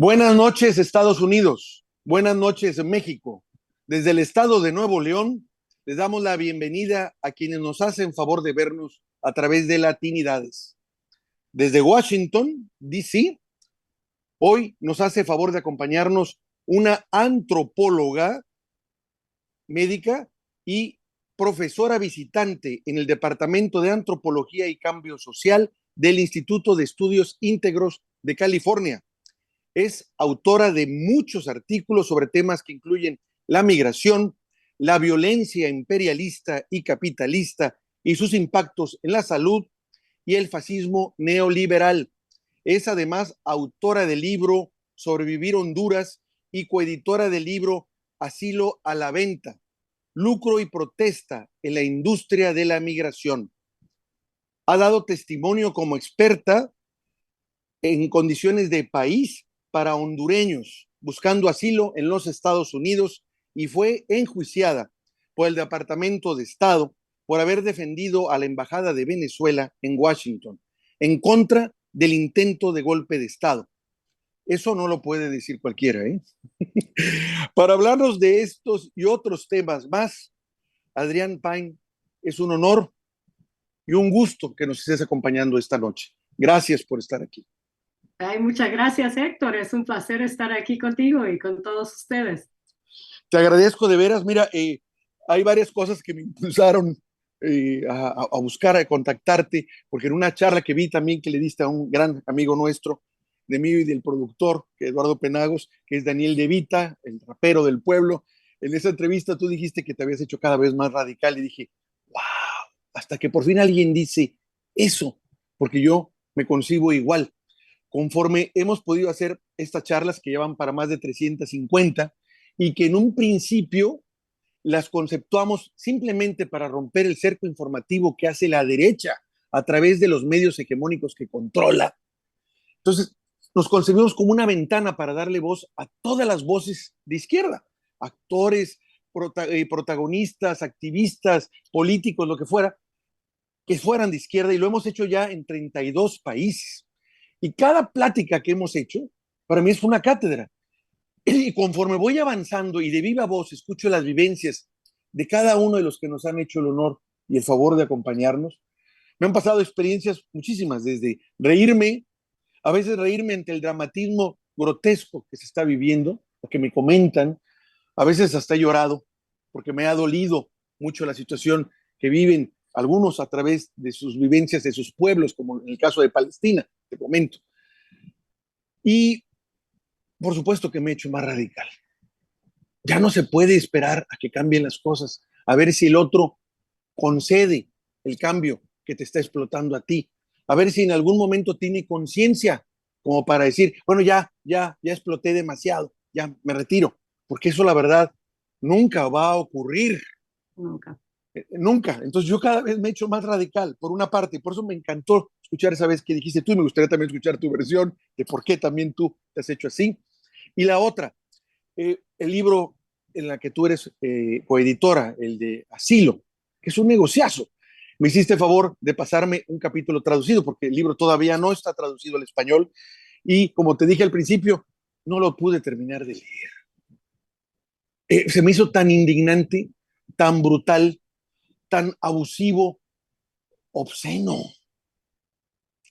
Buenas noches, Estados Unidos. Buenas noches, México. Desde el estado de Nuevo León, les damos la bienvenida a quienes nos hacen favor de vernos a través de Latinidades. Desde Washington, D.C., hoy nos hace favor de acompañarnos una antropóloga médica y profesora visitante en el Departamento de Antropología y Cambio Social del Instituto de Estudios Íntegros de California. Es autora de muchos artículos sobre temas que incluyen la migración, la violencia imperialista y capitalista y sus impactos en la salud y el fascismo neoliberal. Es además autora del libro Sobrevivir Honduras y coeditora del libro Asilo a la Venta, Lucro y Protesta en la Industria de la Migración. Ha dado testimonio como experta en condiciones de país para hondureños buscando asilo en los Estados Unidos y fue enjuiciada por el Departamento de Estado por haber defendido a la Embajada de Venezuela en Washington en contra del intento de golpe de Estado. Eso no lo puede decir cualquiera, ¿eh? Para hablarnos de estos y otros temas más, Adrián Pine, es un honor y un gusto que nos estés acompañando esta noche. Gracias por estar aquí. Ay, muchas gracias, Héctor. Es un placer estar aquí contigo y con todos ustedes. Te agradezco de veras. Mira, hay varias cosas que me impulsaron a buscar, a contactarte, porque en una charla que vi también que le diste a un gran amigo nuestro, de mí y del productor, que Eduardo Penagos, que es Daniel De Vita, el rapero del pueblo. En esa entrevista tú dijiste que te habías hecho cada vez más radical y dije, wow, hasta que por fin alguien dice eso, porque yo me concibo igual. Conforme hemos podido hacer estas charlas que llevan para más de 350 y que en un principio las conceptuamos simplemente para romper el cerco informativo que hace la derecha a través de los medios hegemónicos que controla. Entonces, nos concebimos como una ventana para darle voz a todas las voces de izquierda, actores, protagonistas, activistas, políticos, lo que fueran de izquierda, y lo hemos hecho ya en 32 países. Y cada plática que hemos hecho, para mí es una cátedra. Y conforme voy avanzando y de viva voz escucho las vivencias de cada uno de los que nos han hecho el honor y el favor de acompañarnos, me han pasado experiencias muchísimas, desde reírme, a veces reírme ante el dramatismo grotesco que se está viviendo, o que me comentan, a veces hasta he llorado, porque me ha dolido mucho la situación que viven algunos a través de sus vivencias de sus pueblos, como en el caso de Palestina, te comento. Y por supuesto que me he hecho más radical. Ya no se puede esperar a que cambien las cosas, a ver si el otro concede el cambio que te está explotando a ti, a ver si en algún momento tiene conciencia como para decir, bueno, ya exploté demasiado, ya me retiro, porque eso la verdad nunca va a ocurrir. Nunca. Nunca. Entonces yo cada vez me he hecho más radical, por una parte, y por eso me encantó escuchar esa vez que dijiste tú, y me gustaría también escuchar tu versión de por qué también tú te has hecho así. Y la otra, el libro en la que tú eres coeditora, el de Asilo, que es un negociazo. Me hiciste favor de pasarme un capítulo traducido, porque el libro todavía no está traducido al español, y como te dije al principio, no lo pude terminar de leer. Se me hizo tan indignante, tan brutal, tan abusivo, obsceno.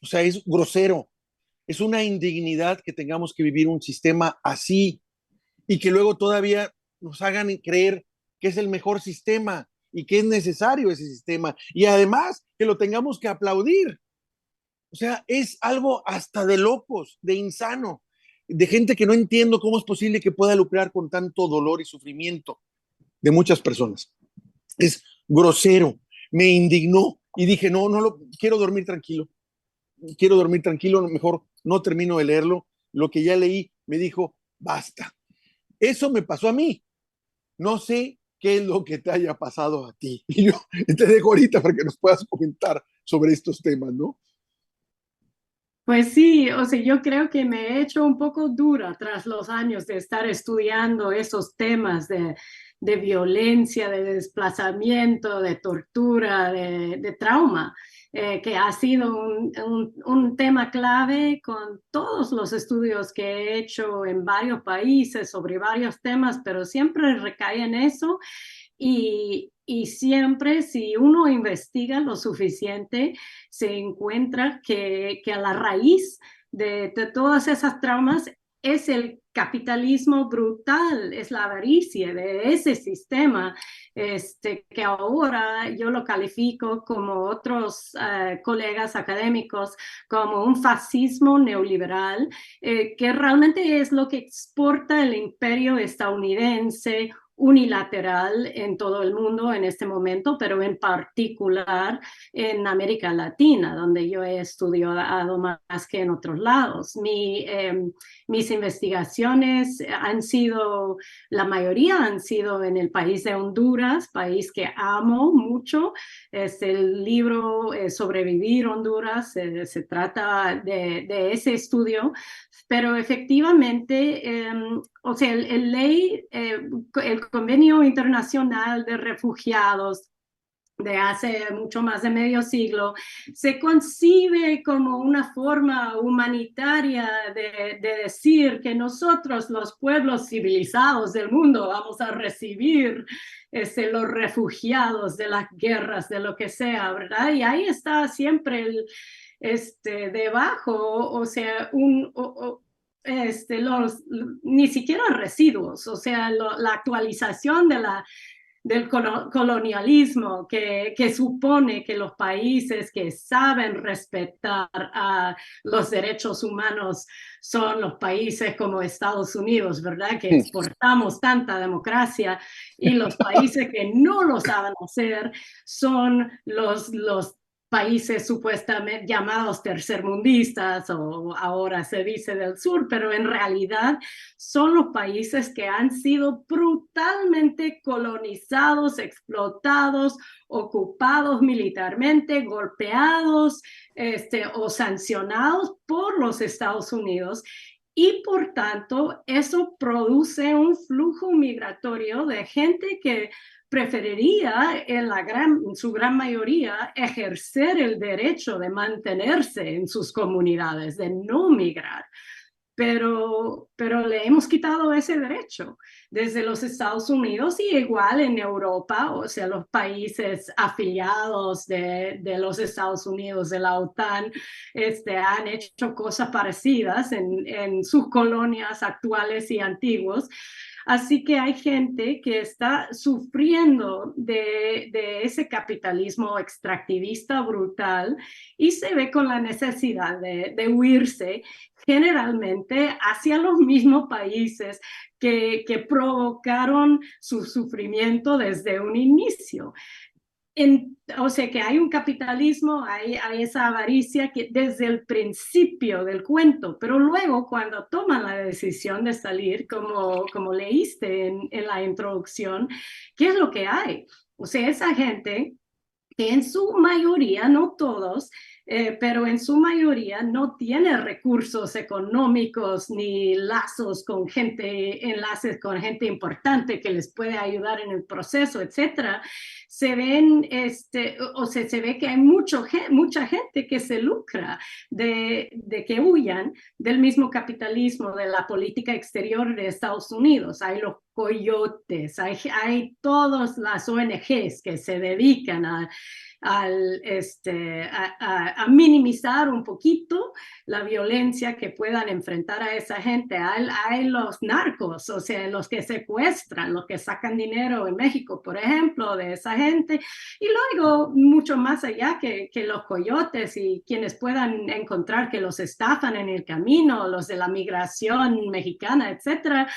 O sea, es grosero. Es una indignidad que tengamos que vivir un sistema así y que luego todavía nos hagan creer que es el mejor sistema y que es necesario ese sistema y además que lo tengamos que aplaudir. O sea, es algo hasta de locos, de insano, de gente que no entiendo cómo es posible que pueda lucrar con tanto dolor y sufrimiento de muchas personas. Es grosero, me indignó y dije, no, no lo quiero dormir tranquilo, mejor no termino de leerlo. Lo que ya leí me dijo, basta. Eso me pasó a mí. No sé qué es lo que te haya pasado a ti. Y yo te dejo ahorita para que nos puedas comentar sobre estos temas, ¿no? Pues sí, o sea, yo creo que me he hecho un poco dura tras los años de estar estudiando esos temas de violencia, de desplazamiento, de tortura, de trauma. que ha sido un tema clave con todos los estudios que he hecho en varios países sobre varios temas, pero siempre recae en eso. Y siempre, si uno investiga lo suficiente, se encuentra que a la raíz de todas esas traumas es el capitalismo brutal, es la avaricia de ese sistema, que ahora yo lo califico como otros colegas académicos como un fascismo neoliberal, que realmente es lo que exporta el imperio estadounidense unilateral en todo el mundo en este momento, pero en particular en América Latina, donde yo he estudiado más que en otros lados. Mis investigaciones han sido, la mayoría han sido en el país de Honduras, país que amo mucho. Es el libro Sobrevivir Honduras, se trata de ese estudio, pero efectivamente, o sea, el Convenio Internacional de Refugiados de hace mucho más de medio siglo, se concibe como una forma humanitaria de decir que nosotros, los pueblos civilizados del mundo, vamos a recibir los refugiados de las guerras, de lo que sea, ¿verdad? Y ahí está siempre debajo, o sea, ni siquiera residuos, o sea, la actualización del colonialismo que supone que los países que saben respetar a los derechos humanos son los países como Estados Unidos, ¿verdad? Que exportamos tanta democracia, y los países que no lo saben hacer son los países supuestamente llamados tercermundistas, o ahora se dice del sur, pero en realidad son los países que han sido brutalmente colonizados, explotados, ocupados militarmente, golpeados o sancionados por los Estados Unidos. Y por tanto, eso produce un flujo migratorio de gente que preferiría en su gran mayoría ejercer el derecho de mantenerse en sus comunidades, de no migrar. Pero le hemos quitado ese derecho desde los Estados Unidos, y igual en Europa, o sea, los países afiliados de los Estados Unidos, de la OTAN, han hecho cosas parecidas en sus colonias actuales y antiguas. Así que hay gente que está sufriendo de ese capitalismo extractivista brutal, y se ve con la necesidad de huirse generalmente hacia los mismos países que provocaron su sufrimiento desde un inicio. O sea que hay un capitalismo, hay esa avaricia que desde el principio del cuento, pero luego cuando toman la decisión de salir, como leíste en la introducción, ¿qué es lo que hay? O sea, esa gente que en su mayoría, no todos, pero en su mayoría no tiene recursos económicos ni enlaces con gente importante que les puede ayudar en el proceso, etcétera. Se ven, o sea, se ve que hay mucha gente que se lucra de que huyan del mismo capitalismo, de la política exterior de Estados Unidos. Hay los coyotes, hay todas las ONGs que se dedican a minimizar un poquito la violencia que puedan enfrentar a esa gente. Hay los narcos, o sea, los que secuestran, los que sacan dinero en México, por ejemplo, de esa gente, y luego mucho más allá que los coyotes y quienes puedan encontrar que los estafan en el camino, los de la migración mexicana, etcétera.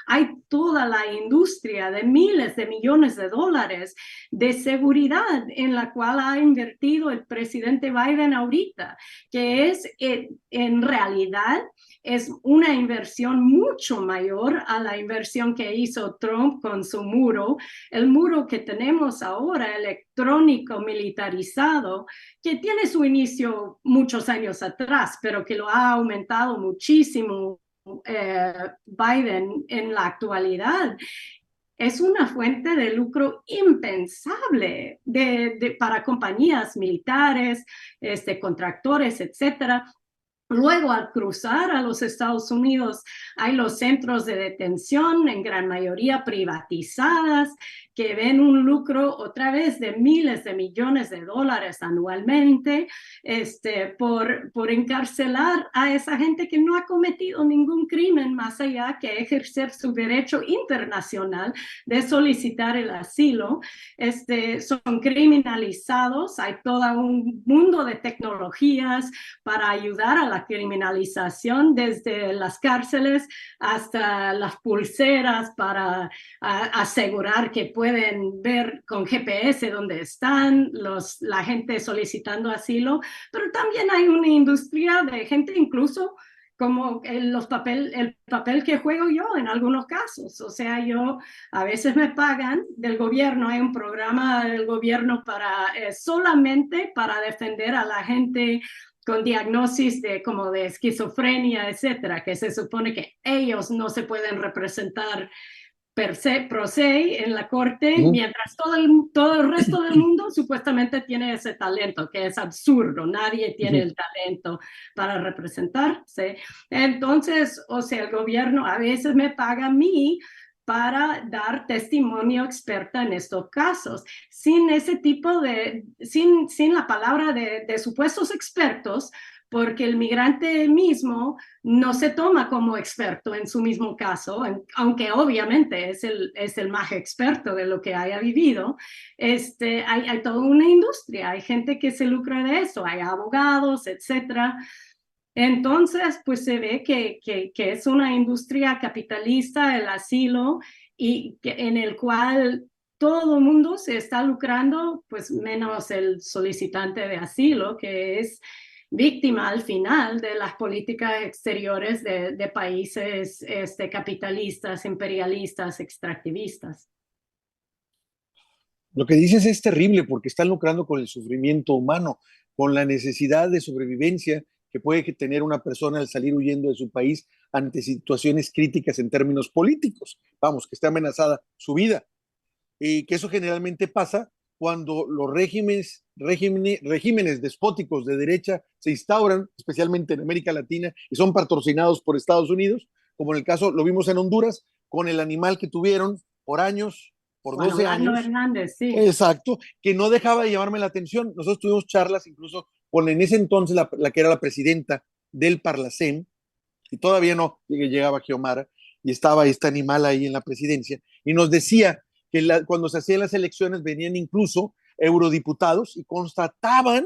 Hay toda la industria de miles de millones de dólares de seguridad en la cual ha invertido el presidente Biden ahorita, que es en realidad es una inversión mucho mayor a la inversión que hizo Trump con su muro. El muro que tenemos ahora, electrónico, militarizado, que tiene su inicio muchos años atrás, pero que lo ha aumentado muchísimo Biden en la actualidad. es una fuente de lucro impensable para compañías militares, contractores, etcétera. Luego, al cruzar a los Estados Unidos, hay los centros de detención, en gran mayoría privatizadas, que ven un lucro otra vez de miles de millones de dólares anualmente, por encarcelar a esa gente que no ha cometido ningún crimen más allá que ejercer su derecho internacional de solicitar el asilo. Son criminalizados, hay todo un mundo de tecnologías para ayudar a la criminalización, desde las cárceles hasta las pulseras para asegurar que pueden ver con GPS dónde están la gente solicitando asilo, pero también hay una industria de gente incluso como el papel que juego yo en algunos casos. O sea, yo a veces me pagan del gobierno, hay un programa del gobierno solamente para defender a la gente con diagnosis como de esquizofrenia, etcétera, que se supone que ellos no se pueden representar pro se en la corte, mientras todo el resto del mundo supuestamente tiene ese talento, que es absurdo. Nadie tiene el talento para representarse. Entonces, o sea, el gobierno a veces me paga a mí para dar testimonio experta en estos casos. Sin ese tipo sin la palabra de supuestos expertos, porque el migrante mismo no se toma como experto en su mismo caso, aunque obviamente es el más experto de lo que haya vivido. Hay toda una industria, hay gente que se lucra de eso, hay abogados, etcétera. Entonces, pues se ve que es una industria capitalista, el asilo, y en el cual todo el mundo se está lucrando, pues menos el solicitante de asilo, que es víctima al final de las políticas exteriores de países capitalistas, imperialistas, extractivistas. Lo que dices es terrible porque están lucrando con el sufrimiento humano, con la necesidad de sobrevivencia que puede tener una persona al salir huyendo de su país ante situaciones críticas en términos políticos. Vamos, que esté amenazada su vida. Y que eso generalmente pasa cuando los regímenes despóticos de derecha se instauran, especialmente en América Latina, y son patrocinados por Estados Unidos, como en el caso, lo vimos en Honduras, con el animal que tuvieron por años, por Juan 12 Orlando años, Hernández, sí. exacto, que no dejaba de llamarme la atención. Nosotros tuvimos charlas incluso con en ese entonces la que era la presidenta del Parlacén, y todavía no llegaba Xiomara, y estaba este animal ahí en la presidencia, y nos decía que cuando se hacían las elecciones venían incluso eurodiputados y constataban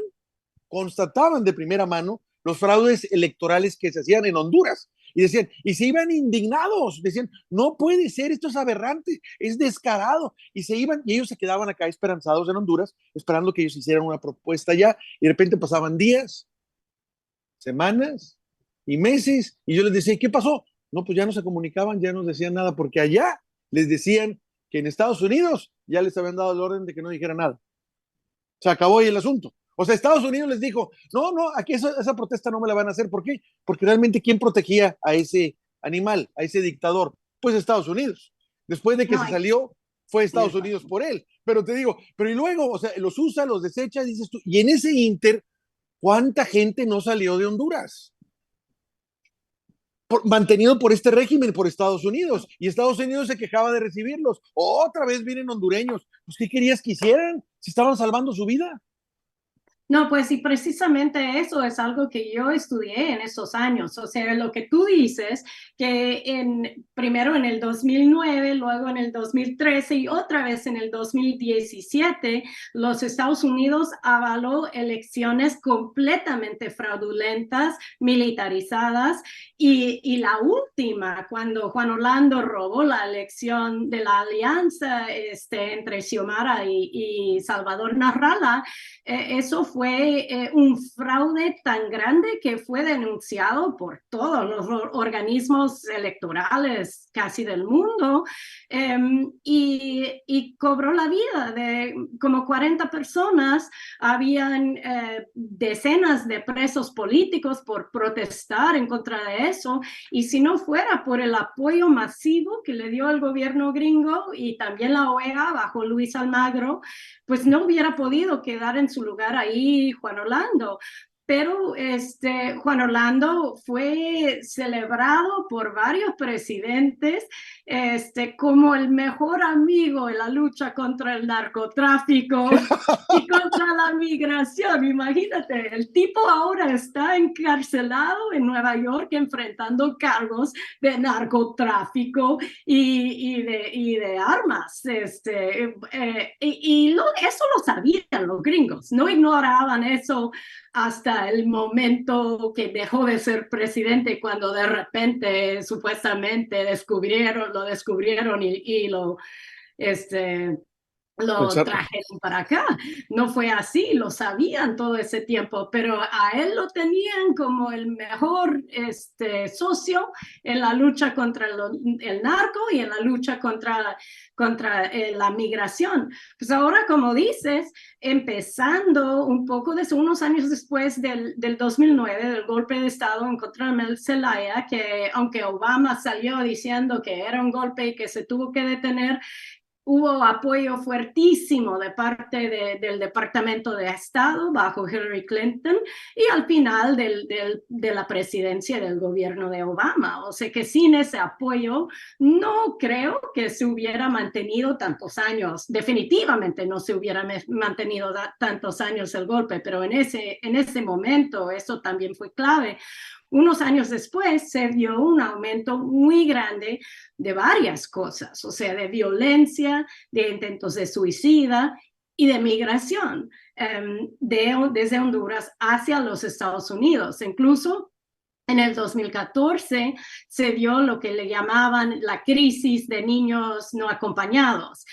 de primera mano los fraudes electorales que se hacían en Honduras. Y decían, y se iban indignados, decían, no puede ser, esto es aberrante, es descarado. Y se iban, y ellos se quedaban acá esperanzados en Honduras, esperando que ellos hicieran una propuesta ya, y de repente pasaban días, semanas y meses, y yo les decía, ¿qué pasó? No, pues ya no se comunicaban, ya no decían nada, porque allá les decían que en Estados Unidos ya les habían dado el orden de que no dijera nada. Se acabó ahí el asunto. O sea, Estados Unidos les dijo, no, no, aquí esa protesta no me la van a hacer. ¿Por qué? Porque realmente, ¿quién protegía a ese animal, a ese dictador? Pues Estados Unidos. Después de que No, se salió, fue sí, Estados Unidos por él. Pero te digo, pero y luego, o sea, los usa, los desecha, dices tú, y en ese inter, ¿cuánta gente no salió de Honduras? Mantenido por este régimen, por Estados Unidos, y Estados Unidos se quejaba de recibirlos. Otra vez vienen hondureños. Pues, ¿qué querías que hicieran? Si estaban salvando su vida. No, pues sí, precisamente eso es algo que yo estudié en esos años. O sea, lo que tú dices, que primero en el 2009, luego en el 2013 y otra vez en el 2017, los Estados Unidos avaló elecciones completamente fraudulentas, militarizadas, y la última, cuando Juan Orlando robó la elección de la alianza entre Xiomara y Salvador Narrala, eso fue fue un fraude tan grande que fue denunciado por todos los organismos electorales casi del mundo, y cobró la vida de como 40 personas. Habían decenas de presos políticos por protestar en contra de eso, y si no fuera por el apoyo masivo que le dio el gobierno gringo y también la OEA bajo Luis Almagro, pues no hubiera podido quedar en su lugar ahí Juan Orlando. Pero Juan Orlando fue celebrado por varios presidentes como el mejor amigo en la lucha contra el narcotráfico y contra la migración. Imagínate, el tipo ahora está encarcelado en Nueva York enfrentando cargos de narcotráfico y de armas. Eso lo sabían los gringos, no ignoraban eso hasta el momento que dejó de ser presidente, cuando de repente supuestamente lo descubrieron y lo trajeron para acá. No fue así, lo sabían todo ese tiempo, pero a él lo tenían como el mejor socio en la lucha contra el narco y en la lucha contra la migración. Pues ahora, como dices, empezando un poco unos años después del 2009, del golpe de Estado en contra de Zelaya, que aunque Obama salió diciendo que era un golpe y que se tuvo que detener, hubo apoyo fuertísimo de parte del Departamento de Estado bajo Hillary Clinton y al final de la presidencia del gobierno de Obama. O sea que sin ese apoyo no creo que se hubiera mantenido tantos años. Definitivamente no se hubiera mantenido tantos años el golpe, pero en ese momento eso también fue clave. Unos años después se vio un aumento muy grande de varias cosas, o sea, de violencia, de intentos de suicida y de migración desde Honduras hacia los Estados Unidos. Incluso en el 2014 se vio lo que le llamaban la crisis de niños no acompañados.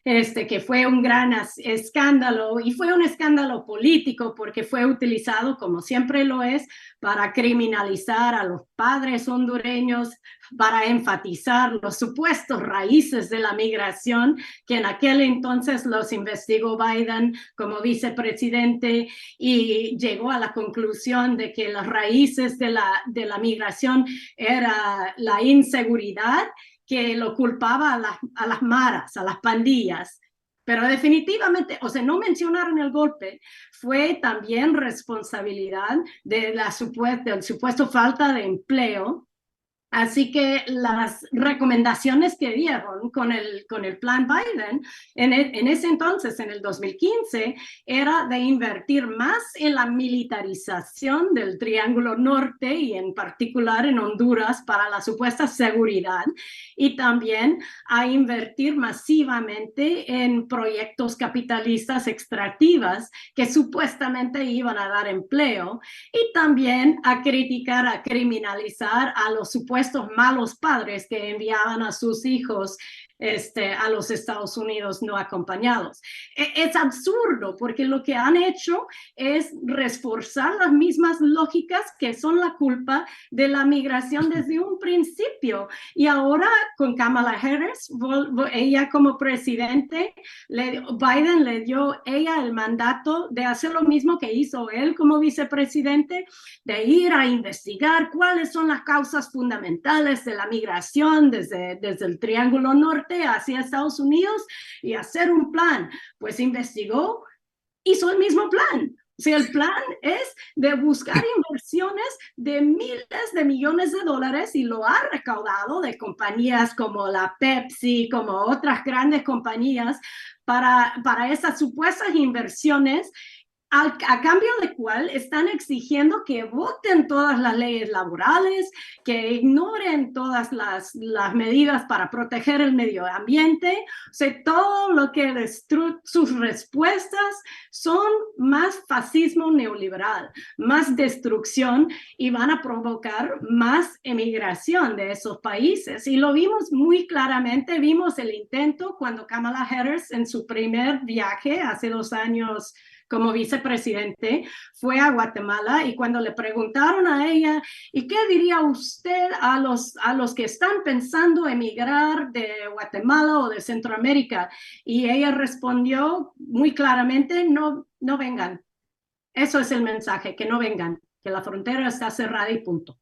Que fue un gran escándalo, y fue un escándalo político porque fue utilizado, como siempre lo es, para criminalizar a los padres hondureños, para enfatizar los supuestos raíces de la migración, que en aquel entonces los investigó Biden como vicepresidente y llegó a la conclusión de que las raíces de la migración era la inseguridad, que lo culpaba a las maras, a las pandillas. Pero definitivamente, o sea, no mencionaron el golpe, fue también responsabilidad del supuesto falta de empleo. Así que las recomendaciones que dieron con el plan Biden en ese entonces, en el 2015, era de invertir más en la militarización del Triángulo Norte y en particular en Honduras para la supuesta seguridad, y también a invertir masivamente en proyectos capitalistas extractivas que supuestamente iban a dar empleo, y también a criticar, a criminalizar a los supuestos malos padres que enviaban a sus hijos a los Estados Unidos no acompañados. Es absurdo porque lo que han hecho es reforzar las mismas lógicas que son la culpa de la migración desde un principio. Y ahora con Kamala Harris, ella como presidente, Biden le dio ella el mandato de hacer lo mismo que hizo él como vicepresidente, de ir a investigar cuáles son las causas fundamentales de la migración desde el Triángulo Norte hacia Estados Unidos y hacer un plan. Pues investigó, hizo el mismo plan. O sea, el plan es de buscar inversiones de miles de millones de dólares, y lo ha recaudado de compañías como la Pepsi, como otras grandes compañías, para esas supuestas inversiones, a cambio de cual están exigiendo que voten todas las leyes laborales, que ignoren todas las medidas para proteger el medio ambiente. O sea, todo lo que sus respuestas son más fascismo neoliberal, más destrucción, y van a provocar más emigración de esos países. Y lo vimos muy claramente, vimos el intento cuando Kamala Harris en su primer viaje hace 2 años como vicepresidente, fue a Guatemala y cuando le preguntaron a ella, ¿y qué diría usted a los que están pensando emigrar de Guatemala o de Centroamérica? Y ella respondió muy claramente, no, no vengan. Eso es el mensaje, que no vengan, que la frontera está cerrada y punto.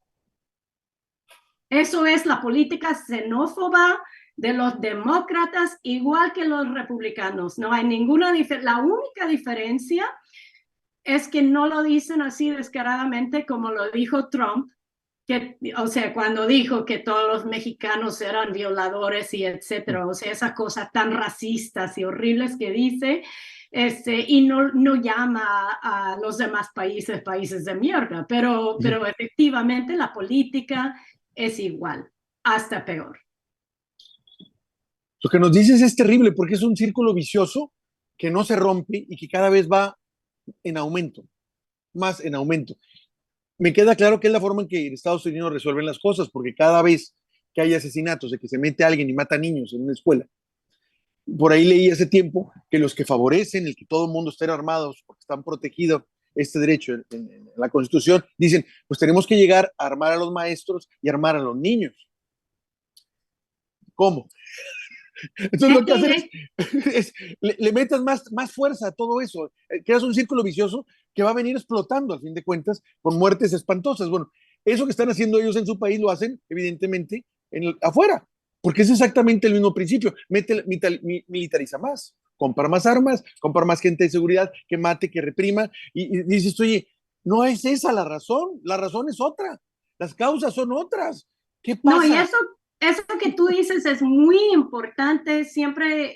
Eso es la política xenófoba de los demócratas, igual que los republicanos. No hay ninguna diferencia. La única diferencia es que no lo dicen así descaradamente como lo dijo Trump, que, o sea, cuando dijo que todos los mexicanos eran violadores y etcétera, o sea, esas cosas tan racistas y horribles que dice, y no llama a los demás países de mierda, pero efectivamente la política es igual, hasta peor. Lo que nos dices es terrible porque es un círculo vicioso que no se rompe y que cada vez va en aumento, más en aumento. Me queda claro que es la forma en que en Estados Unidos resuelven las cosas, porque cada vez que hay asesinatos, de que se mete alguien y mata niños en una escuela, por ahí leí hace tiempo que los que favorecen el que todo el mundo esté armados, porque están protegidos este derecho en la Constitución, dicen, pues tenemos que llegar a armar a los maestros y armar a los niños. ¿Cómo? Entonces lo que hacen le metas más fuerza a todo eso, creas un círculo vicioso que va a venir explotando, al fin de cuentas, con muertes espantosas. Bueno, eso que están haciendo ellos en su país lo hacen, evidentemente, afuera, porque es exactamente el mismo principio. Militariza más, compra más armas, compra más gente de seguridad que mate, que reprima, y dices, oye, no es esa la razón es otra, las causas son otras. ¿Qué No, y pasa? eso que tú dices es muy importante siempre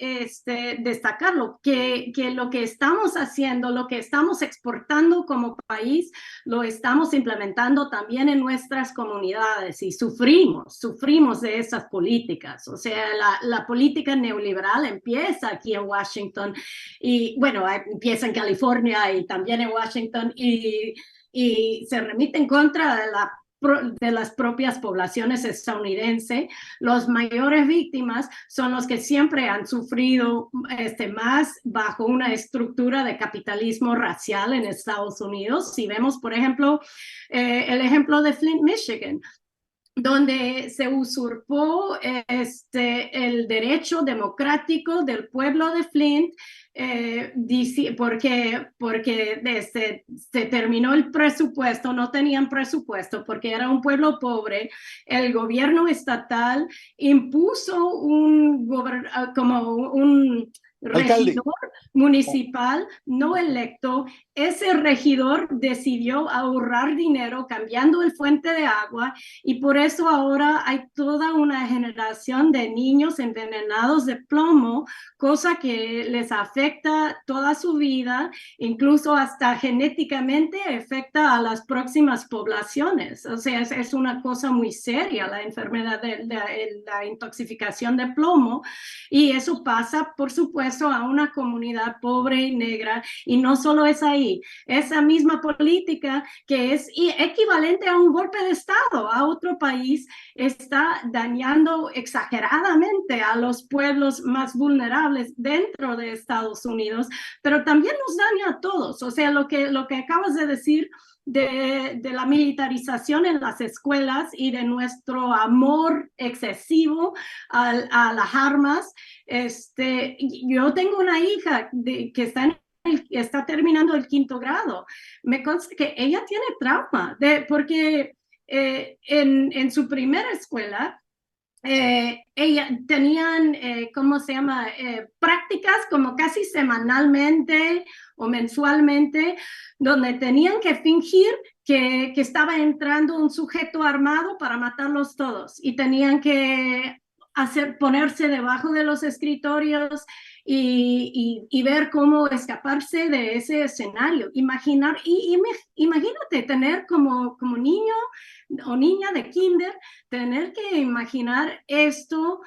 destacarlo, que lo que estamos haciendo, lo que estamos exportando como país, lo estamos implementando también en nuestras comunidades y sufrimos de esas políticas. O sea, la política neoliberal empieza aquí en Washington y, bueno, empieza en California y también en Washington y se remite en contra de las propias poblaciones estadounidenses. Los mayores víctimas son los que siempre han sufrido más bajo una estructura de capitalismo racial en Estados Unidos. Si vemos, por ejemplo, el ejemplo de Flint, Michigan, donde se usurpó el derecho democrático del pueblo de Flint, porque se terminó el presupuesto, no tenían presupuesto porque era un pueblo pobre. El gobierno estatal impuso como un Alcalde. regidor municipal no electo. Ese regidor decidió ahorrar dinero cambiando el fuente de agua y por eso ahora hay toda una generación de niños envenenados de plomo, cosa que les afecta toda su vida, incluso hasta genéticamente afecta a las próximas poblaciones. O sea, es una cosa muy seria la enfermedad de la intoxicación de plomo y eso pasa, por supuesto, a una comunidad pobre y negra y no solo es ahí, esa misma política que es equivalente a un golpe de Estado a otro país está dañando exageradamente a los pueblos más vulnerables dentro de Estados Unidos, pero también nos daña a todos. O sea, lo que acabas de decir de la militarización en las escuelas y de nuestro amor excesivo a las armas. Yo tengo una hija que está terminando el 5º grado. Me consta que ella tiene trauma porque en su primera escuela ella tenían, ¿cómo se llama? Prácticas como casi semanalmente o mensualmente, donde tenían que fingir que estaba entrando un sujeto armado para matarlos todos y tenían que ponerse debajo de los escritorios y ver cómo escaparse de ese escenario. Imagínate tener como niño o niña de kinder, tener que imaginar esto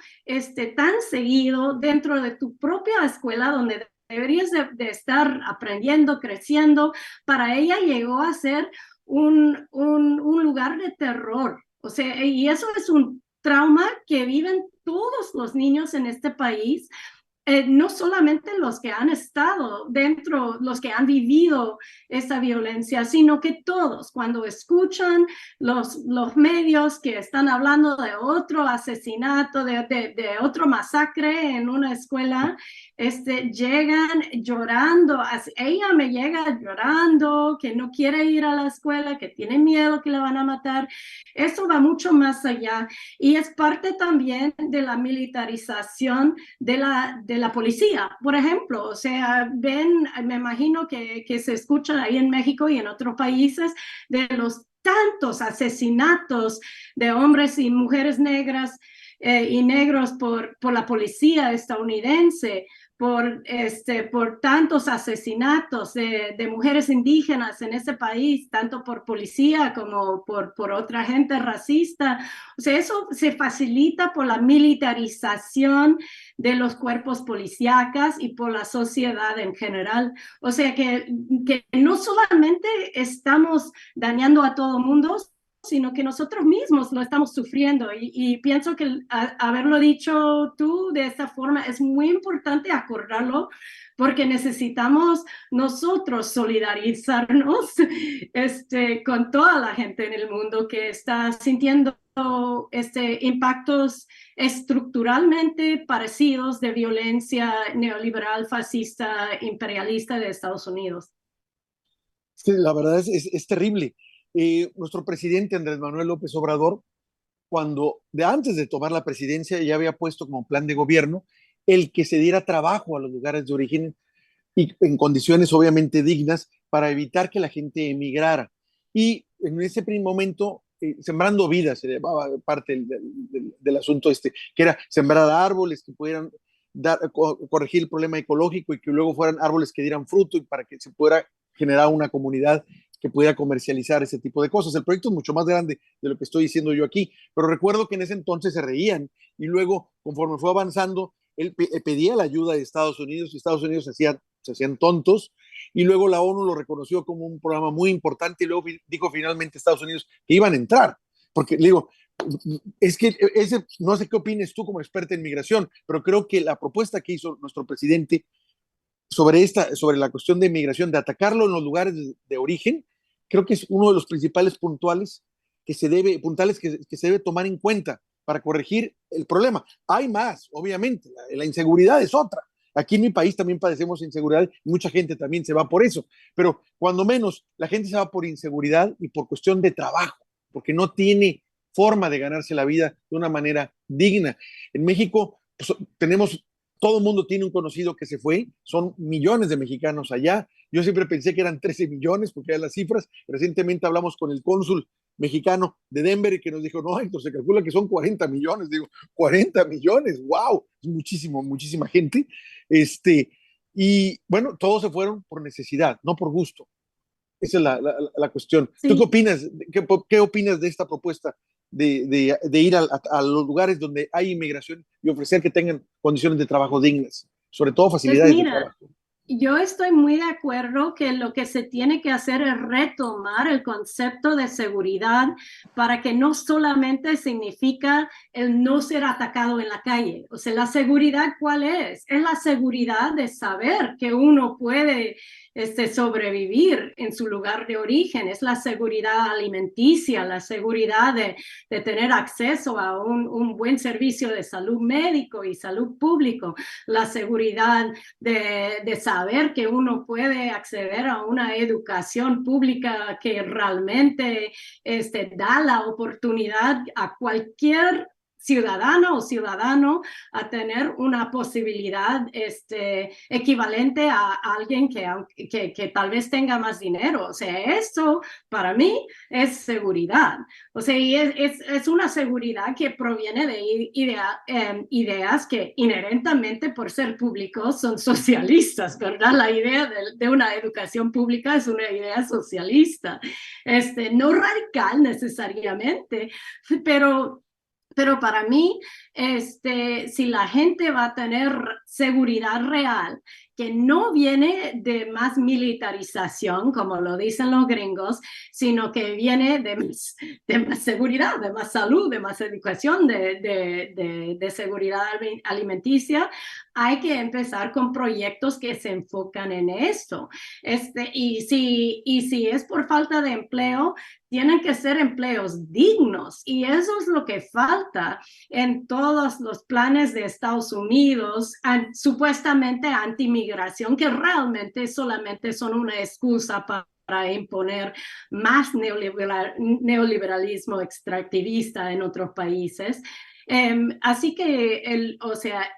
tan seguido dentro de tu propia escuela donde deberías de estar aprendiendo, creciendo. Para ella llegó a ser un lugar de terror. O sea, y eso es un trauma que viven todos los niños en este país no solamente los que han estado dentro, los que han vivido esa violencia, sino que todos, cuando escuchan los medios que están hablando de otro asesinato, de otro masacre en una escuela, llegan llorando. Ella me llega llorando, que no quiere ir a la escuela, que tiene miedo que le van a matar. Eso va mucho más allá y es parte también de la militarización de la policía, por ejemplo. O sea, ven, me imagino que se escucha ahí en México y en otros países de los tantos asesinatos de hombres y mujeres negras y negros por la policía estadounidense, por tantos asesinatos de mujeres indígenas en ese país, tanto por policía como por otra gente racista. O sea, eso se facilita por la militarización de los cuerpos policíacas y por la sociedad en general. O sea, que no solamente estamos dañando a todo mundo, sino que nosotros mismos lo estamos sufriendo. Y pienso que haberlo dicho tú de esta forma es muy importante acordarlo, porque necesitamos nosotros solidarizarnos con toda la gente en el mundo que está sintiendo impactos estructuralmente parecidos de violencia neoliberal, fascista, imperialista de Estados Unidos. Sí, la verdad es terrible. Nuestro presidente Andrés Manuel López Obrador, cuando de antes de tomar la presidencia ya había puesto como plan de gobierno el que se diera trabajo a los lugares de origen y en condiciones obviamente dignas para evitar que la gente emigrara. Y en ese primer momento, sembrando vidas, se llamaba parte del asunto que era sembrar árboles que pudieran corregir el problema ecológico y que luego fueran árboles que dieran fruto y para que se pudiera generar una comunidad que pudiera comercializar ese tipo de cosas. El proyecto es mucho más grande de lo que estoy diciendo yo aquí, pero recuerdo que en ese entonces se reían y luego, conforme fue avanzando, él pedía la ayuda de Estados Unidos y Estados Unidos se hacían tontos y luego la ONU lo reconoció como un programa muy importante y luego dijo finalmente Estados Unidos que iban a entrar, porque le digo, es que no sé qué opines tú como experta en migración, pero creo que la propuesta que hizo nuestro presidente sobre la cuestión de migración, de atacarlo en los lugares de origen, creo que es uno de los principales puntales que se debe tomar en cuenta para corregir el problema. Hay más, obviamente, la inseguridad es otra. Aquí en mi país también padecemos inseguridad y mucha gente también se va por eso, pero cuando menos la gente se va por inseguridad y por cuestión de trabajo, porque no tiene forma de ganarse la vida de una manera digna. En México pues, tenemos todo el mundo tiene un conocido que se fue, son millones de mexicanos allá. Yo siempre pensé que eran 13 millones porque eran las cifras. Recientemente hablamos con el cónsul mexicano de Denver y que nos dijo, no, Héctor, se calcula que son 40 millones. Digo, 40 millones, wow, es muchísimo, muchísima gente. Y bueno, todos se fueron por necesidad, no por gusto. Esa es la cuestión. ¿Tú qué Sí. opinas? ¿Qué opinas de esta propuesta de ir a los lugares donde hay inmigración y ofrecer que tengan condiciones de trabajo dignas, sobre todo Pues facilidades de mira, trabajo? yo estoy muy de acuerdo que lo que se tiene que hacer es retomar el concepto de seguridad para que no solamente significa el no ser atacado en la calle. O sea, la seguridad, ¿cuál es? Es la seguridad de saber que uno puede sobrevivir en su lugar de origen, es la seguridad alimenticia, la seguridad de tener acceso a un buen servicio de salud médico y salud público, la seguridad de saber que uno puede acceder a una educación pública que realmente da la oportunidad a cualquier ciudadano o ciudadano a tener una posibilidad equivalente a alguien que tal vez tenga más dinero. O sea, eso para mí es seguridad. O sea, y es una seguridad que proviene de ideas que inherentemente por ser públicos son socialistas, ¿verdad? La idea de una educación pública es una idea socialista, no radical necesariamente, pero para mí, si la gente va a tener seguridad real, que no viene de más militarización, como lo dicen los gringos, sino que viene de más seguridad, de más salud, de más educación, de seguridad alimenticia. Hay que empezar con proyectos que se enfocan en esto. Y si es por falta de empleo, tienen que ser empleos dignos, y eso es lo que falta en todos los planes de Estados Unidos, supuestamente anti-migración, que realmente solamente son una excusa para imponer más neoliberalismo extractivista en otros países. Así que,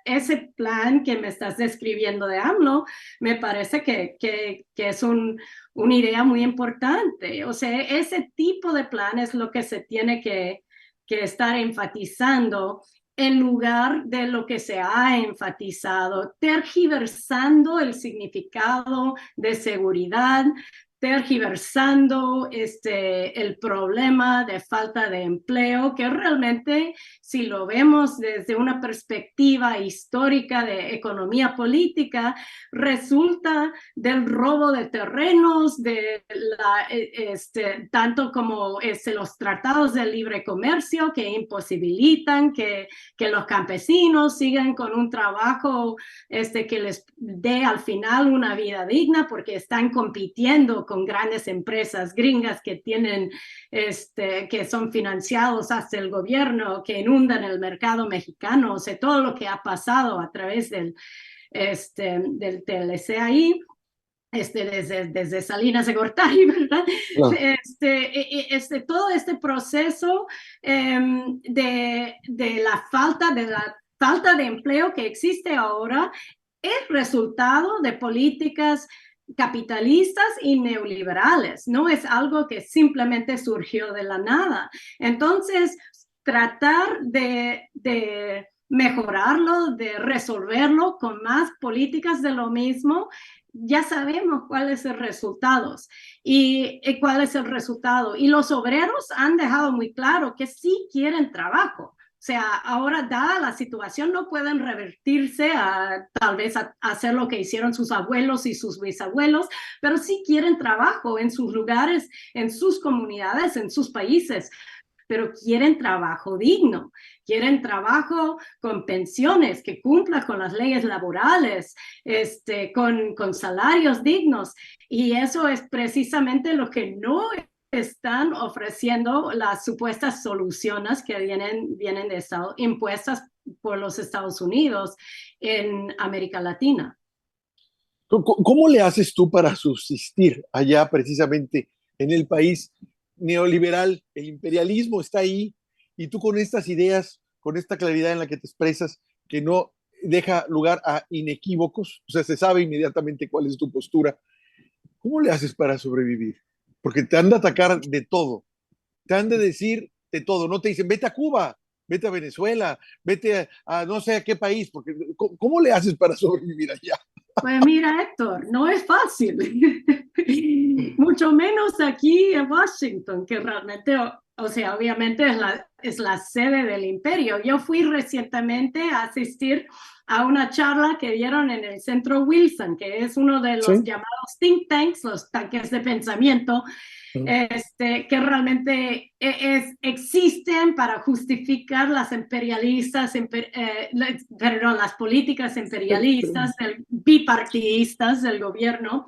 ese plan que me estás describiendo de AMLO, me parece que es una idea muy importante. O sea, ese tipo de plan es lo que se tiene que estar enfatizando en lugar de lo que se ha enfatizado, tergiversando el significado de seguridad, tergiversando el problema de falta de empleo, que realmente, si lo vemos desde una perspectiva histórica de economía política, resulta del robo de terrenos, tanto como los tratados de libre comercio que imposibilitan que los campesinos sigan con un trabajo que les dé al final una vida digna, porque están compitiendo con grandes empresas gringas que tienen, que son financiados hasta el gobierno, que inundan el mercado mexicano. O sea, todo lo que ha pasado a través del TLC ahí, desde Salinas de Gortari, ¿verdad? Claro. Todo este proceso de la falta de empleo que existe ahora es resultado de políticas capitalistas y neoliberales, no es algo que simplemente surgió de la nada. Entonces, tratar de mejorarlo, de resolverlo con más políticas de lo mismo, ya sabemos cuál es el resultado y cuál es el resultado. Y los obreros han dejado muy claro que sí quieren trabajo. O sea, ahora, dada la situación, no pueden revertirse tal vez a hacer lo que hicieron sus abuelos y sus bisabuelos, pero sí quieren trabajo en sus lugares, en sus comunidades, en sus países, pero quieren trabajo digno, quieren trabajo con pensiones, que cumpla con las leyes laborales, con salarios dignos, y eso es precisamente lo que no están ofreciendo las supuestas soluciones que vienen de Estado, impuestas por los Estados Unidos en América Latina. ¿Cómo le haces tú para subsistir allá precisamente en el país neoliberal? El imperialismo está ahí y tú con estas ideas, con esta claridad en la que te expresas, que no deja lugar a inequívocos, o sea, se sabe inmediatamente cuál es tu postura. ¿Cómo le haces para sobrevivir? Porque te han de atacar de todo, te han de decir de todo, no te dicen, vete a Cuba, vete a Venezuela, vete a no sé a qué país, porque ¿cómo le haces para sobrevivir allá? Pues mira, Héctor, no es fácil, mucho menos aquí en Washington, que realmente, o sea, obviamente es la sede del imperio. Yo fui recientemente a asistir a una charla que dieron en el Centro Wilson, que es uno de los Sí. llamados think tanks, los tanques de pensamiento, que realmente existen para justificar las las políticas imperialistas, bipartidistas del gobierno.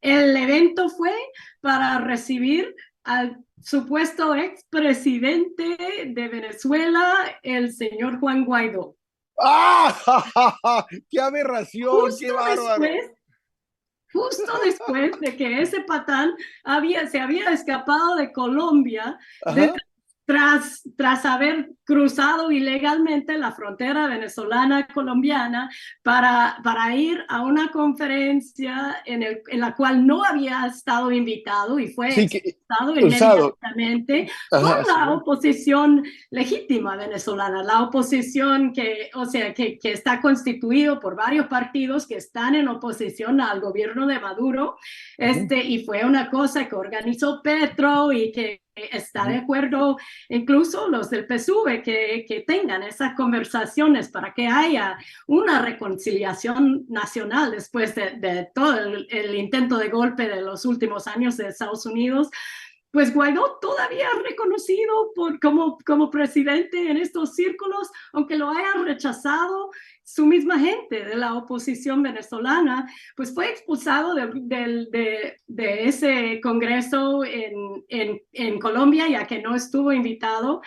El evento fue para recibir al supuesto expresidente de Venezuela, el señor Juan Guaidó. ¡Ah! ¡Qué aberración! ¡Qué Justo bárbaro! después justo después de que ese patán se había escapado de Colombia Ajá. tras haber cruzado ilegalmente la frontera venezolana-colombiana para ir a una conferencia en la cual no había estado invitado y fue Sí, que expulsado usado. inmediatamente por Ajá, sí. la oposición legítima venezolana, la oposición que está constituido por varios partidos que están en oposición al gobierno de Maduro, Ujú. y fue una cosa que organizó Petro y que está de acuerdo, incluso los del PSUV, que tengan esas conversaciones para que haya una reconciliación nacional después de todo el intento de golpe de los últimos años de Estados Unidos. Pues Guaidó todavía reconocido como presidente en estos círculos, aunque lo haya rechazado su misma gente de la oposición venezolana, pues fue expulsado de ese congreso en Colombia, ya que no estuvo invitado.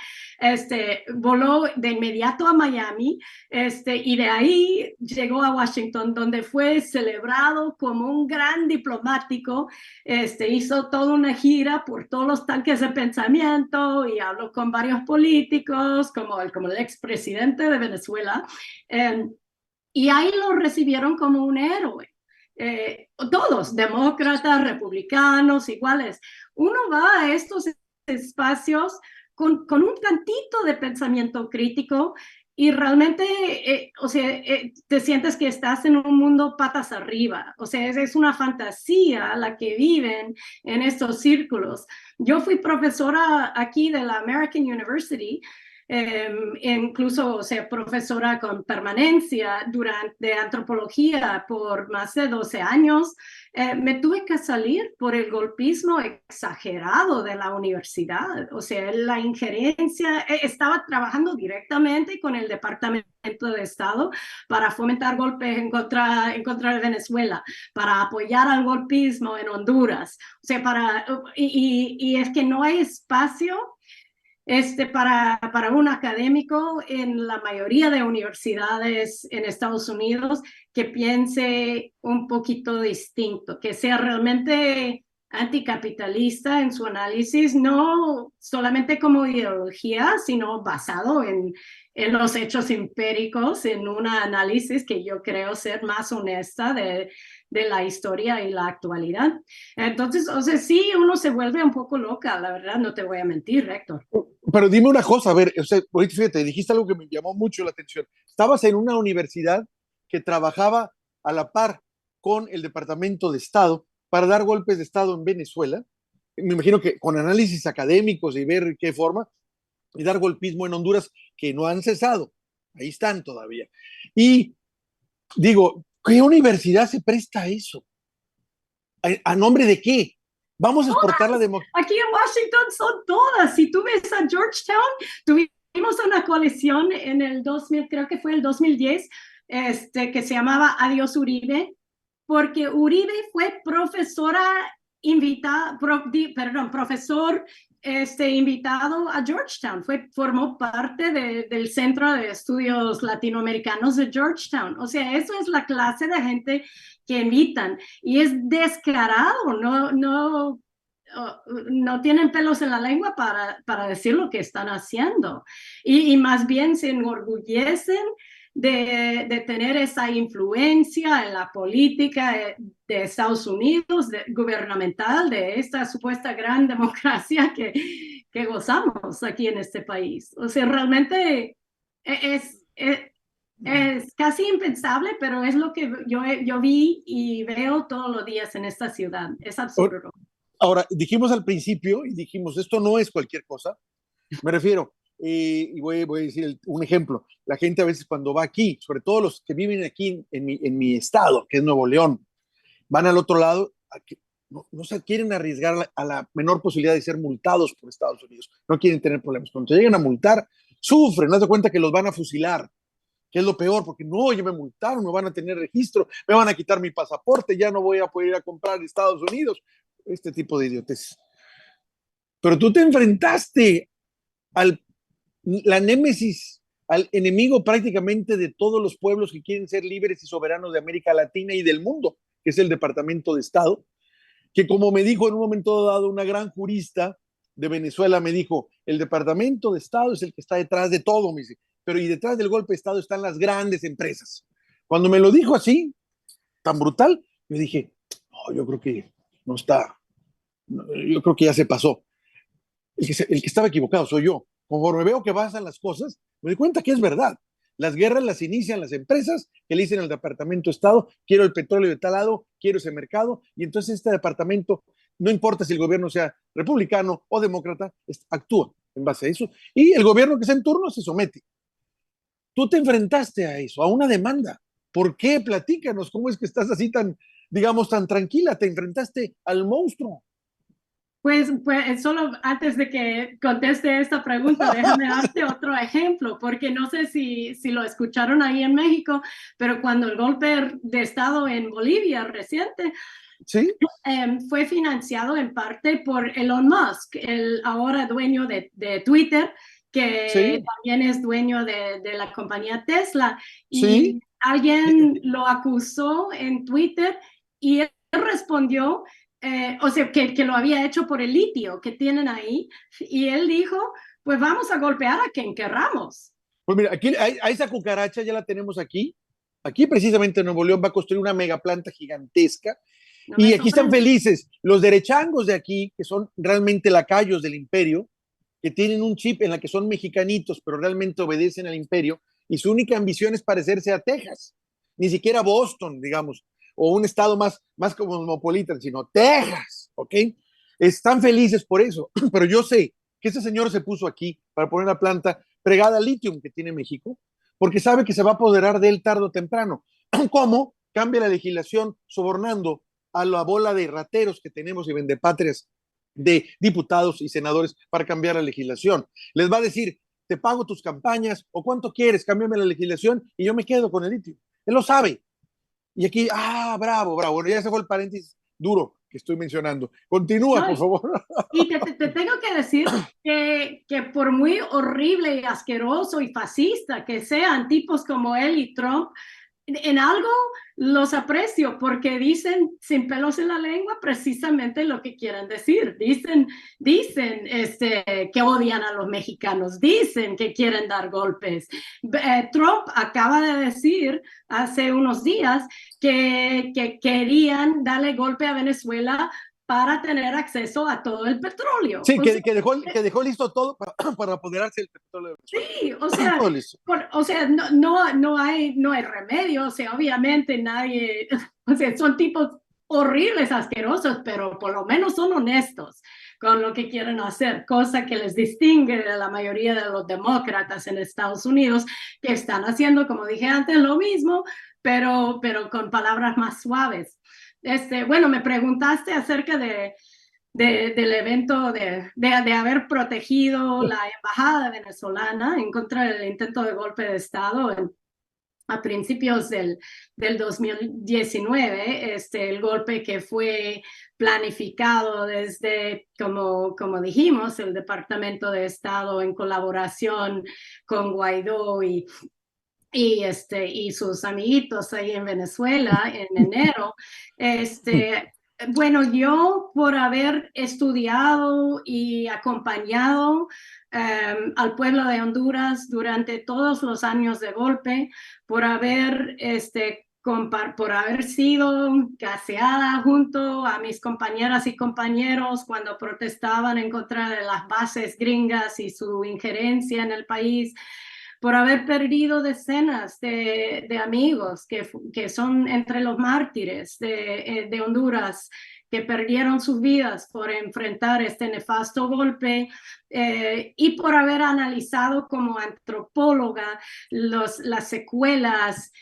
Voló de inmediato a Miami, y de ahí llegó a Washington, donde fue celebrado como un gran diplomático. Hizo toda una gira por todos los tanques de pensamiento y habló con varios políticos, como el expresidente de Venezuela. Y ahí lo recibieron como un héroe. Todos, demócratas, republicanos, iguales. Uno va a estos espacios con un tantito de pensamiento crítico y realmente, te sientes que estás en un mundo patas arriba. O sea, es una fantasía la que viven en estos círculos. Yo fui profesora aquí de la American University, incluso, o sea, profesora con permanencia de antropología por más de 12 años. Me tuve que salir por el golpismo exagerado de la universidad. O sea, la injerencia, estaba trabajando directamente con el Departamento de Estado para fomentar golpes en contra de Venezuela, para apoyar al golpismo en Honduras. O sea, y es que no hay espacio para un académico en la mayoría de universidades en Estados Unidos que piense un poquito distinto, que sea realmente anticapitalista en su análisis, no solamente como ideología, sino basado en los hechos empíricos, en un análisis que yo creo ser más honesta de la historia y la actualidad. Entonces, o sea, sí, uno se vuelve un poco loca, la verdad, no te voy a mentir, Héctor. Pero dime una cosa, a ver, o sea, ahorita fíjate, dijiste algo que me llamó mucho la atención. Estabas en una universidad que trabajaba a la par con el Departamento de Estado para dar golpes de Estado en Venezuela. Me imagino que con análisis académicos y ver qué forma, y dar golpismo en Honduras, que no han cesado. Ahí están todavía. Y digo, ¿qué universidad se presta a eso? ¿A nombre de qué? Vamos a exportar la democracia. Aquí en Washington son todas. Si tú ves a Georgetown, tuvimos una coalición en el 2000, creo que fue el 2010, que se llamaba Adiós Uribe, porque Uribe fue profesor invitado a Georgetown, formó parte del Centro de Estudios Latinoamericanos de Georgetown. O sea, eso es la clase de gente que invitan y es descarado, no tienen pelos en la lengua para decir lo que están haciendo y más bien se enorgullecen de tener esa influencia en la política de Estados Unidos, gubernamental, de esta supuesta gran democracia que gozamos aquí en este país. O sea, realmente es casi impensable, pero es lo que yo vi y veo todos los días en esta ciudad. Es absurdo. Ahora, dijimos al principio y dijimos, esto no es cualquier cosa. Me refiero, y voy a decir un ejemplo. La gente a veces cuando va aquí, sobre todo los que viven aquí en mi estado, que es Nuevo León, van al otro lado, no se quieren arriesgar a la menor posibilidad de ser multados por Estados Unidos. No quieren tener problemas. Cuando te llegan a multar, sufren. No te das cuenta que los van a fusilar, que es lo peor, porque no, ya me multaron, me van a tener registro, me van a quitar mi pasaporte, ya no voy a poder ir a comprar en Estados Unidos. Este tipo de idiotes. Pero tú te enfrentaste la némesis, al enemigo prácticamente de todos los pueblos que quieren ser libres y soberanos de América Latina y del mundo, que es el Departamento de Estado, que como me dijo en un momento dado una gran jurista de Venezuela, me dijo, el Departamento de Estado es el que está detrás de todo, me dice, pero y detrás del golpe de Estado están las grandes empresas. Cuando me lo dijo así, tan brutal, yo dije, no, yo creo que no está, yo creo que ya se pasó. El que estaba equivocado soy yo. Conforme veo que pasan las cosas, me doy cuenta que es verdad. Las guerras las inician las empresas que le dicen al Departamento de Estado, quiero el petróleo de tal lado, quiero ese mercado, y entonces este departamento no importa si el gobierno sea republicano o demócrata, actúa en base a eso. Y el gobierno que está en turno se somete. Tú te enfrentaste a eso, a una demanda. ¿Por qué? Platícanos, ¿cómo es que estás así tan, digamos, tan tranquila? Te enfrentaste al monstruo. Pues solo antes de que conteste esta pregunta, déjame darte otro ejemplo, porque no sé si lo escucharon ahí en México, pero cuando el golpe de Estado en Bolivia reciente ¿Sí? fue financiado en parte por Elon Musk, el ahora dueño de Twitter, que Sí, también es dueño de la compañía Tesla, y sí. alguien lo acusó en Twitter y él respondió o sea, que lo había hecho por el litio que tienen ahí, y él dijo, pues vamos a golpear a quien querramos. Pues mira, aquí a esa cucaracha ya la tenemos aquí. Aquí precisamente en Nuevo León va a construir una megaplanta gigantesca No me y aquí están sorprende. felices los derechangos de aquí, que son realmente lacayos del imperio, que tienen un chip en la que son mexicanitos, pero realmente obedecen al imperio y su única ambición es parecerse a Texas, ni siquiera Boston, digamos, o un estado más cosmopolita, sino Texas, ¿ok? Están felices por eso, pero yo sé que ese señor se puso aquí para poner la planta fregada al litio que tiene México, porque sabe que se va a apoderar de él tarde o temprano. ¿Cómo? Cambia la legislación sobornando a la bola de rateros que tenemos y vendepatrias de diputados y senadores para cambiar la legislación. Les va a decir, te pago tus campañas o cuánto quieres, cámbiame la legislación y yo me quedo con el litio. Él lo sabe. Y aquí, bravo, bravo. Bueno, ya se fue el paréntesis duro que estoy mencionando. Continúa, No, por favor. y te tengo que decir que por muy horrible y asqueroso y fascista que sean tipos como él y Trump, en algo los aprecio porque dicen sin pelos en la lengua precisamente lo que quieren decir. Dicen que odian a los mexicanos, dicen que quieren dar golpes. Trump acaba de decir hace unos días que querían darle golpe a Venezuela para tener acceso a todo el petróleo. Sí, O sea, que dejó listo todo para apoderarse del petróleo de Venezuela. sí, Todo listo. no hay remedio, o sea, obviamente nadie, o sea, son tipos horribles, asquerosos, pero por lo menos son honestos con lo que quieren hacer, cosa que les distingue de la mayoría de los demócratas en Estados Unidos, que están haciendo, como dije antes, lo mismo, pero con palabras más suaves. Bueno, me preguntaste acerca del evento de haber protegido la embajada venezolana en contra del intento de golpe de Estado a principios del 2019, el golpe que fue planificado desde, como dijimos, el Departamento de Estado en colaboración con Guaidó y sus amiguitos ahí en Venezuela en enero. Bueno, yo por haber estudiado y acompañado al pueblo de Honduras durante todos los años de golpe, por haber por haber sido gaseada junto a mis compañeras y compañeros cuando protestaban en contra de las bases gringas y su injerencia en el país, por haber perdido decenas de amigos que son entre los mártires de Honduras, que perdieron sus vidas por enfrentar este nefasto golpe, y por haber analizado como antropóloga las secuelas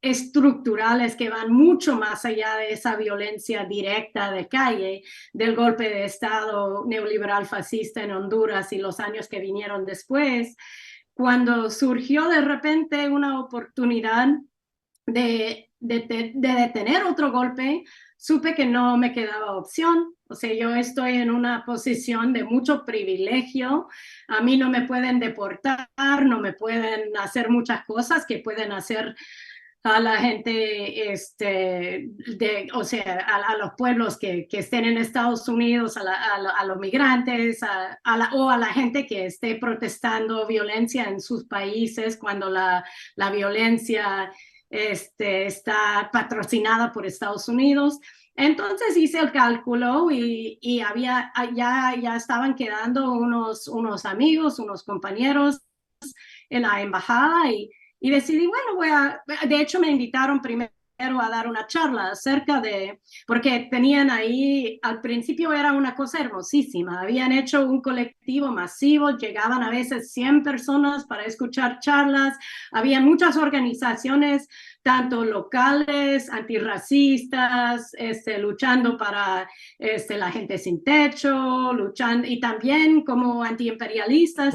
estructurales que van mucho más allá de esa violencia directa de calle, del golpe de Estado neoliberal fascista en Honduras y los años que vinieron después. Cuando surgió de repente una oportunidad de detener otro golpe, supe que no me quedaba opción. O sea, yo estoy en una posición de mucho privilegio. A mí no me pueden deportar, no me pueden hacer muchas cosas que pueden hacer a la gente, o sea, a los pueblos que estén en Estados Unidos, a los migrantes, o a la gente que esté protestando violencia en sus países cuando la violencia está patrocinada por Estados Unidos. Entonces hice el cálculo y ya estaban quedando unos amigos, unos compañeros en la embajada y decidí, bueno, de hecho me invitaron primero a dar una charla acerca de, porque tenían ahí, al principio era una cosa hermosísima, habían hecho un colectivo masivo, llegaban a veces 100 personas para escuchar charlas, había muchas organizaciones, tanto locales, antirracistas, luchando para la gente sin techo, luchando, y también como antiimperialistas,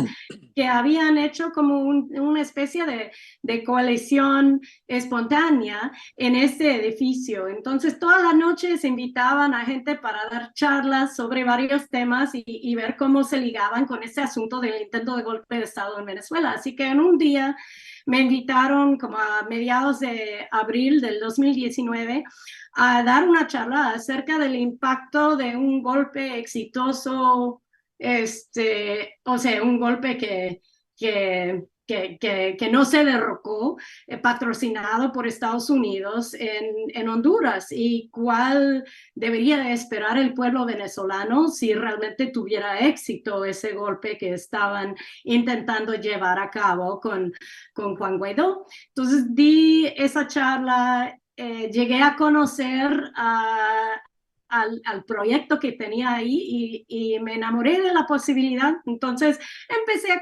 que habían hecho como una especie de coalición espontánea en este edificio. Entonces, todas las noches invitaban a gente para dar charlas sobre varios temas y ver cómo se ligaban con ese asunto del intento de golpe de Estado en Venezuela. Así que en un día me invitaron como a mediados de abril del 2019 a dar una charla acerca del impacto de un golpe exitoso, o sea, un golpe que no se derrocó, patrocinado por Estados Unidos en Honduras, y cuál debería de esperar el pueblo venezolano si realmente tuviera éxito ese golpe que estaban intentando llevar a cabo con Juan Guaidó. Entonces di esa charla, llegué a conocer al proyecto que tenía ahí y me enamoré de la posibilidad. Entonces empecé a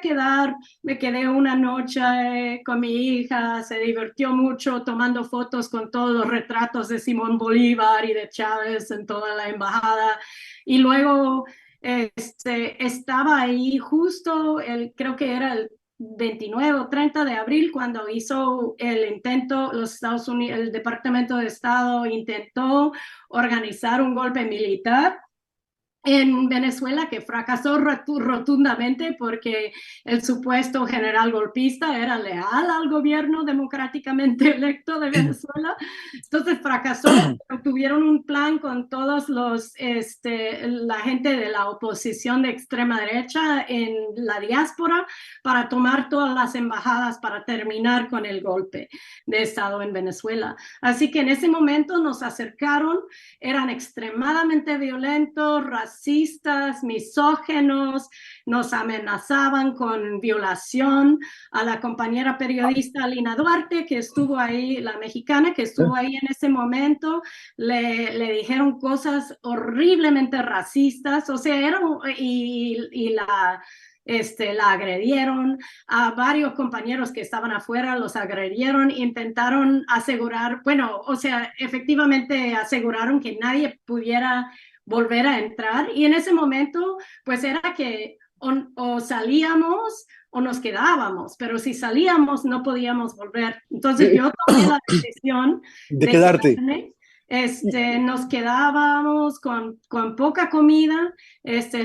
me quedé una noche con mi hija, se divirtió mucho tomando fotos con todos los retratos de Simón Bolívar y de Chávez en toda la embajada. Y luego estaba ahí justo, creo que era el 29 o 30 de abril, cuando hizo el intento, los Estados Unidos, el Departamento de Estado intentó organizar un golpe militar en Venezuela, que fracasó rotundamente porque el supuesto general golpista era leal al gobierno democráticamente electo de Venezuela. Entonces fracasó, pero tuvieron un plan con todos la gente de la oposición de extrema derecha en la diáspora para tomar todas las embajadas para terminar con el golpe de Estado en Venezuela. Así que en ese momento nos acercaron, eran extremadamente violentos, racistas, misógenos, nos amenazaban con violación. A la compañera periodista Lina Duarte, que estuvo ahí, la mexicana que estuvo ahí en ese momento, le dijeron cosas horriblemente racistas, o sea, la agredieron. A varios compañeros que estaban afuera los agredieron, intentaron asegurar, bueno, o sea, efectivamente aseguraron que nadie pudiera volver a entrar, y en ese momento pues era que o salíamos o nos quedábamos, pero si salíamos no podíamos volver. Entonces yo tomé la decisión de de quedarte. quedarme. Nos quedábamos con poca comida,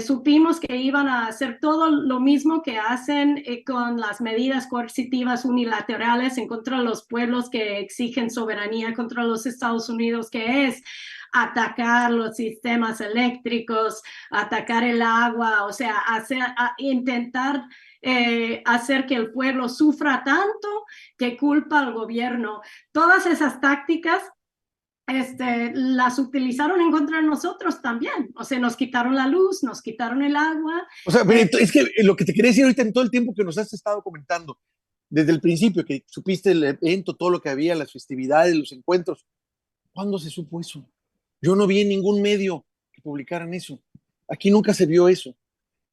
supimos que iban a hacer todo lo mismo que hacen con las medidas coercitivas unilaterales en contra de los pueblos que exigen soberanía contra los Estados Unidos, que es atacar los sistemas eléctricos, atacar el agua, o sea, intentar hacer que el pueblo sufra tanto que culpa al gobierno. Todas esas tácticas las utilizaron en contra de nosotros también. O sea, nos quitaron la luz, nos quitaron el agua. O sea, pero es que lo que te quería decir ahorita en todo el tiempo que nos has estado comentando, desde el principio que supiste el evento, todo lo que había, las festividades, los encuentros, ¿cuándo se supo eso? Yo no vi en ningún medio que publicaran eso. Aquí nunca se vio eso.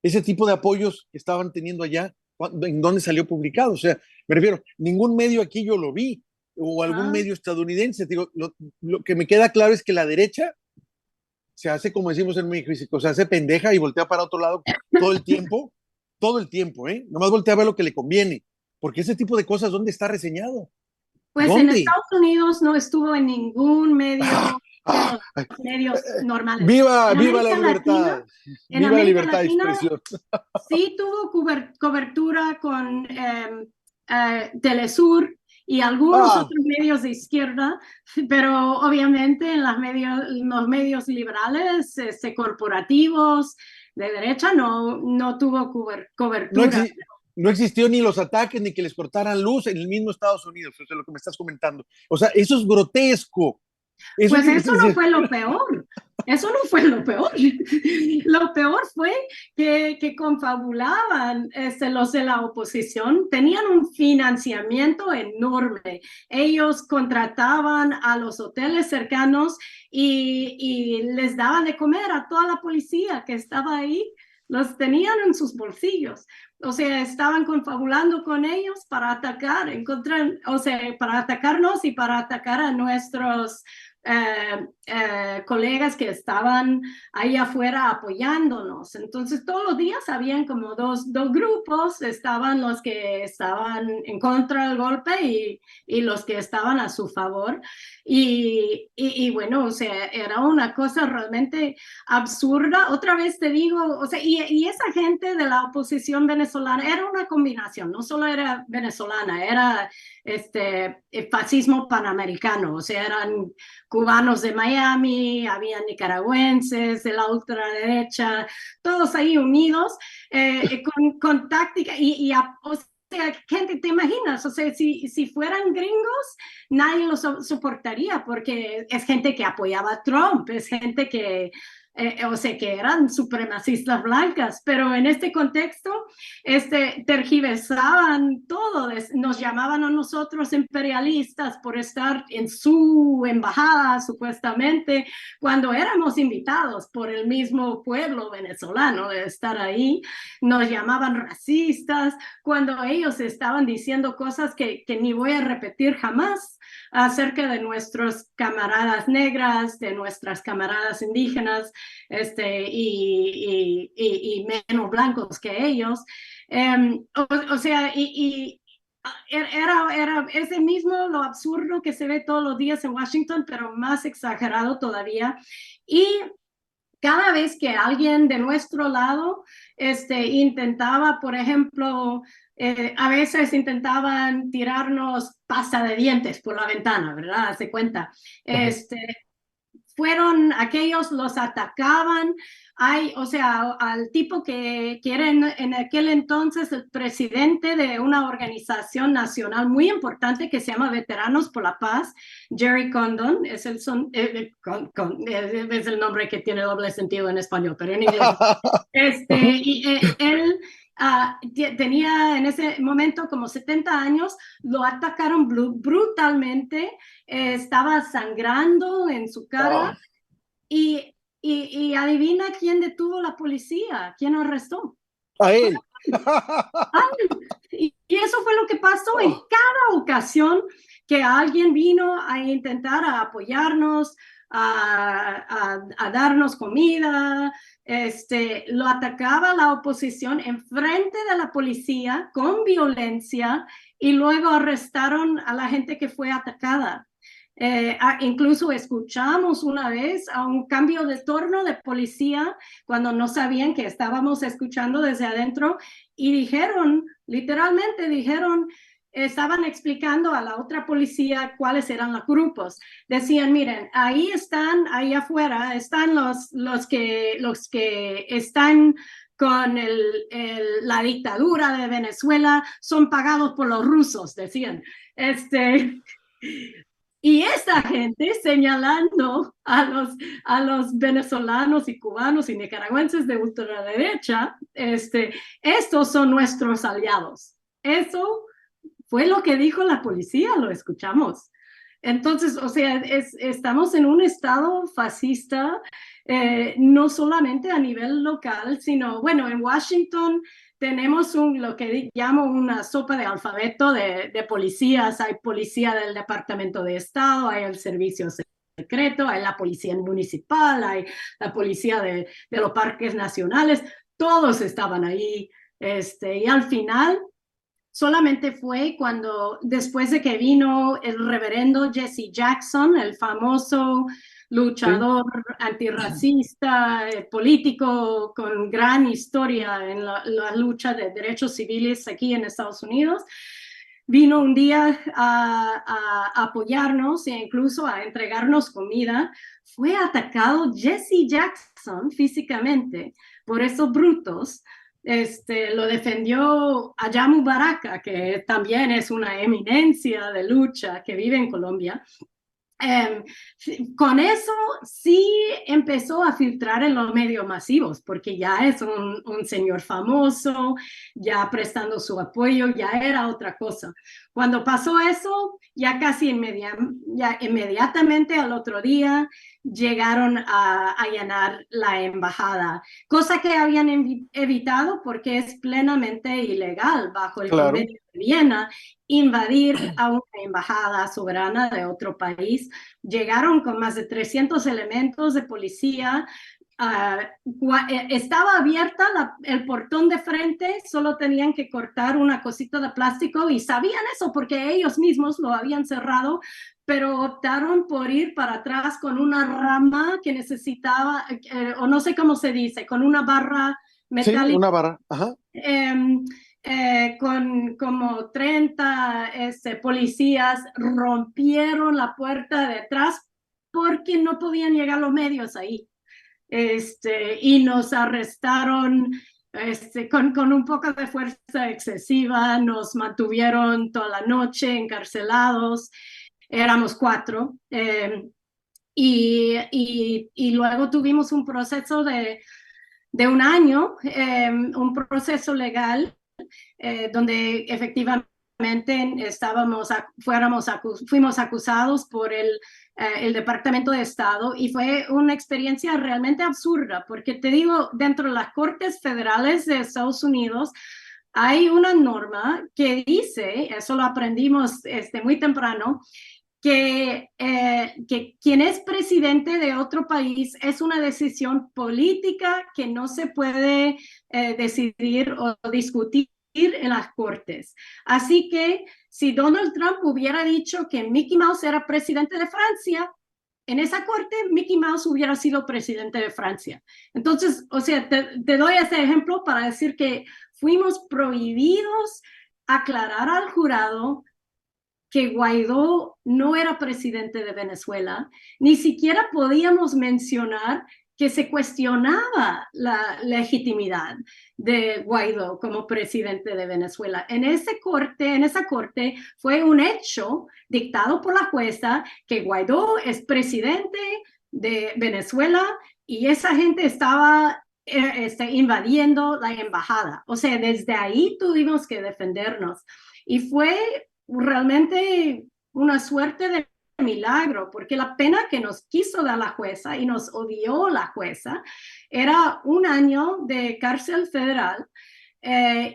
Ese tipo de apoyos que estaban teniendo allá, ¿en dónde salió publicado? O sea, me refiero, ningún medio aquí yo lo vi, o algún medio estadounidense. Digo, lo que me queda claro es que la derecha se hace, como decimos en México, se hace pendeja y voltea para otro lado todo el tiempo, ¿eh? Nomás voltea a ver lo que le conviene, porque ese tipo de cosas, ¿dónde está reseñado? Pues en ¿Dónde? Estados Unidos no estuvo en ningún ¡Ah! medio de ¡Ah! los medios normales. ¡Viva, En viva la América libertad! Latina, en ¡Viva la América libertad de Latina expresión! sí tuvo cobertura con Telesur y algunos ¡Ah! otros medios de izquierda, pero obviamente en los medios liberales, corporativos de derecha, no tuvo No, cobertura. no existió ni los ataques ni que les cortaran luz en el mismo Estados Unidos, eso es lo que me estás comentando. O sea, eso es grotesco. Eso Pues es eso no decir, fue lo peor. Eso no fue lo peor. Lo peor fue que confabulaban los de la oposición, tenían un financiamiento enorme. Ellos contrataban a los hoteles cercanos y les daban de comer a toda la policía que estaba ahí. Los tenían en sus bolsillos. O sea, estaban confabulando con ellos para atacar, o sea, para atacarnos y para atacar a nuestros colegas que estaban ahí afuera apoyándonos. Entonces todos los días habían como dos grupos, estaban los que estaban en contra del golpe y los que estaban a su favor. Y bueno, o sea, era una cosa realmente absurda. Otra vez te digo, o sea, y esa gente de la oposición venezolana era una combinación, no solo era venezolana, era fascismo panamericano, o sea, eran cubanos de Miami, había nicaragüenses de la ultraderecha, todos ahí unidos con táctica o sea, gente, ¿te imaginas? O sea, si fueran gringos, nadie los soportaría porque es gente que apoyaba a Trump, es gente que, o sea, que eran supremacistas blancas, pero en este contexto, tergiversaban todo, nos llamaban a nosotros imperialistas por estar en su embajada, supuestamente, cuando éramos invitados por el mismo pueblo venezolano de estar ahí, nos llamaban racistas, cuando ellos estaban diciendo cosas que ni voy a repetir jamás acerca de nuestros camaradas negras, de nuestras camaradas indígenas, y menos blancos que ellos. O sea, era ese mismo lo absurdo que se ve todos los días en Washington, pero más exagerado todavía. Y cada vez que alguien de nuestro lado intentaba, por ejemplo, a veces intentaban tirarnos pasta de dientes por la ventana, ¿verdad? Hace cuenta. Fueron aquellos, los atacaban. O sea, al tipo que era en aquel entonces el presidente de una organización nacional muy importante que se llama Veteranos por la Paz, Jerry Condon, es es el nombre que tiene doble sentido en español, pero en inglés. Él tenía en ese momento como 70 años, lo atacaron brutalmente, estaba sangrando en su cara. Oh. Y adivina quién detuvo la policía, quién arrestó. A él. Y eso fue lo que pasó en cada ocasión que alguien vino a intentar a apoyarnos, a darnos comida, lo atacaba la oposición enfrente de la policía con violencia y luego arrestaron a la gente que fue atacada. Incluso escuchamos una vez a un cambio de turno de policía cuando no sabían que estábamos escuchando desde adentro y dijeron, literalmente dijeron, estaban explicando a la otra policía cuáles eran los grupos. Decían, miren, ahí están, ahí afuera, están los que están con la dictadura de Venezuela, son pagados por los rusos, decían. Y esta gente señalando a los venezolanos y cubanos y nicaragüenses de ultraderecha, estos son nuestros aliados. Eso fue lo que dijo la policía, lo escuchamos. Entonces, o sea, estamos en un estado fascista, no solamente a nivel local, sino, bueno, en Washington tenemos lo que llamo una sopa de alfabeto de policías. Hay policía del Departamento de Estado, hay el servicio secreto, hay la policía municipal, hay la policía de los parques nacionales. Todos estaban ahí. Y al final, solamente fue cuando, después de que vino el reverendo Jesse Jackson, el famoso luchador antirracista, político con gran historia en la lucha de derechos civiles aquí en Estados Unidos, vino un día a apoyarnos e incluso a entregarnos comida. Fue atacado Jesse Jackson físicamente por esos brutos. Lo defendió Ayamu Baraka, que también es una eminencia de lucha que vive en Colombia. Eh, con eso sí empezó a filtrar en los medios masivos, porque ya es un señor famoso, ya prestando su apoyo, ya era otra cosa. Cuando pasó eso, ya casi ya inmediatamente al otro día llegaron a allanar la embajada, cosa que habían evitado porque es plenamente ilegal bajo el Claro. convenio de Viena invadir a una embajada soberana de otro país. Llegaron con más de 300 elementos de policía. Estaba abierta el portón de frente, solo tenían que cortar una cosita de plástico y sabían eso porque ellos mismos lo habían cerrado, pero optaron por ir para atrás con una rama que necesitaba, o no sé cómo se dice, con una barra Sí, metálica. una barra. Ajá. Con como 30 policías rompieron la puerta de atrás porque no podían llegar los medios ahí. Y nos arrestaron con un poco de fuerza excesiva, nos mantuvieron toda la noche encarcelados, éramos 4. Y luego tuvimos un proceso de un año, un proceso legal donde efectivamente fuimos acusados por el Departamento de Estado y fue una experiencia realmente absurda, porque te digo, dentro de las Cortes Federales de Estados Unidos hay una norma que dice, eso lo aprendimos muy temprano, que quien es presidente de otro país es una decisión política que no se puede decidir o discutir en las cortes. Así que si Donald Trump hubiera dicho que Mickey Mouse era presidente de Francia, en esa corte Mickey Mouse hubiera sido presidente de Francia. Entonces, o sea, te doy ese ejemplo para decir que fuimos prohibidos aclarar al jurado que Guaidó no era presidente de Venezuela, ni siquiera podíamos mencionar que se cuestionaba la legitimidad de Guaidó como presidente de Venezuela. En esa corte fue un hecho dictado por la jueza que Guaidó es presidente de Venezuela y esa gente estaba invadiendo la embajada. O sea, desde ahí tuvimos que defendernos. Y fue realmente una suerte de milagro, porque la pena que nos quiso dar la jueza y nos odió la jueza era un año de cárcel federal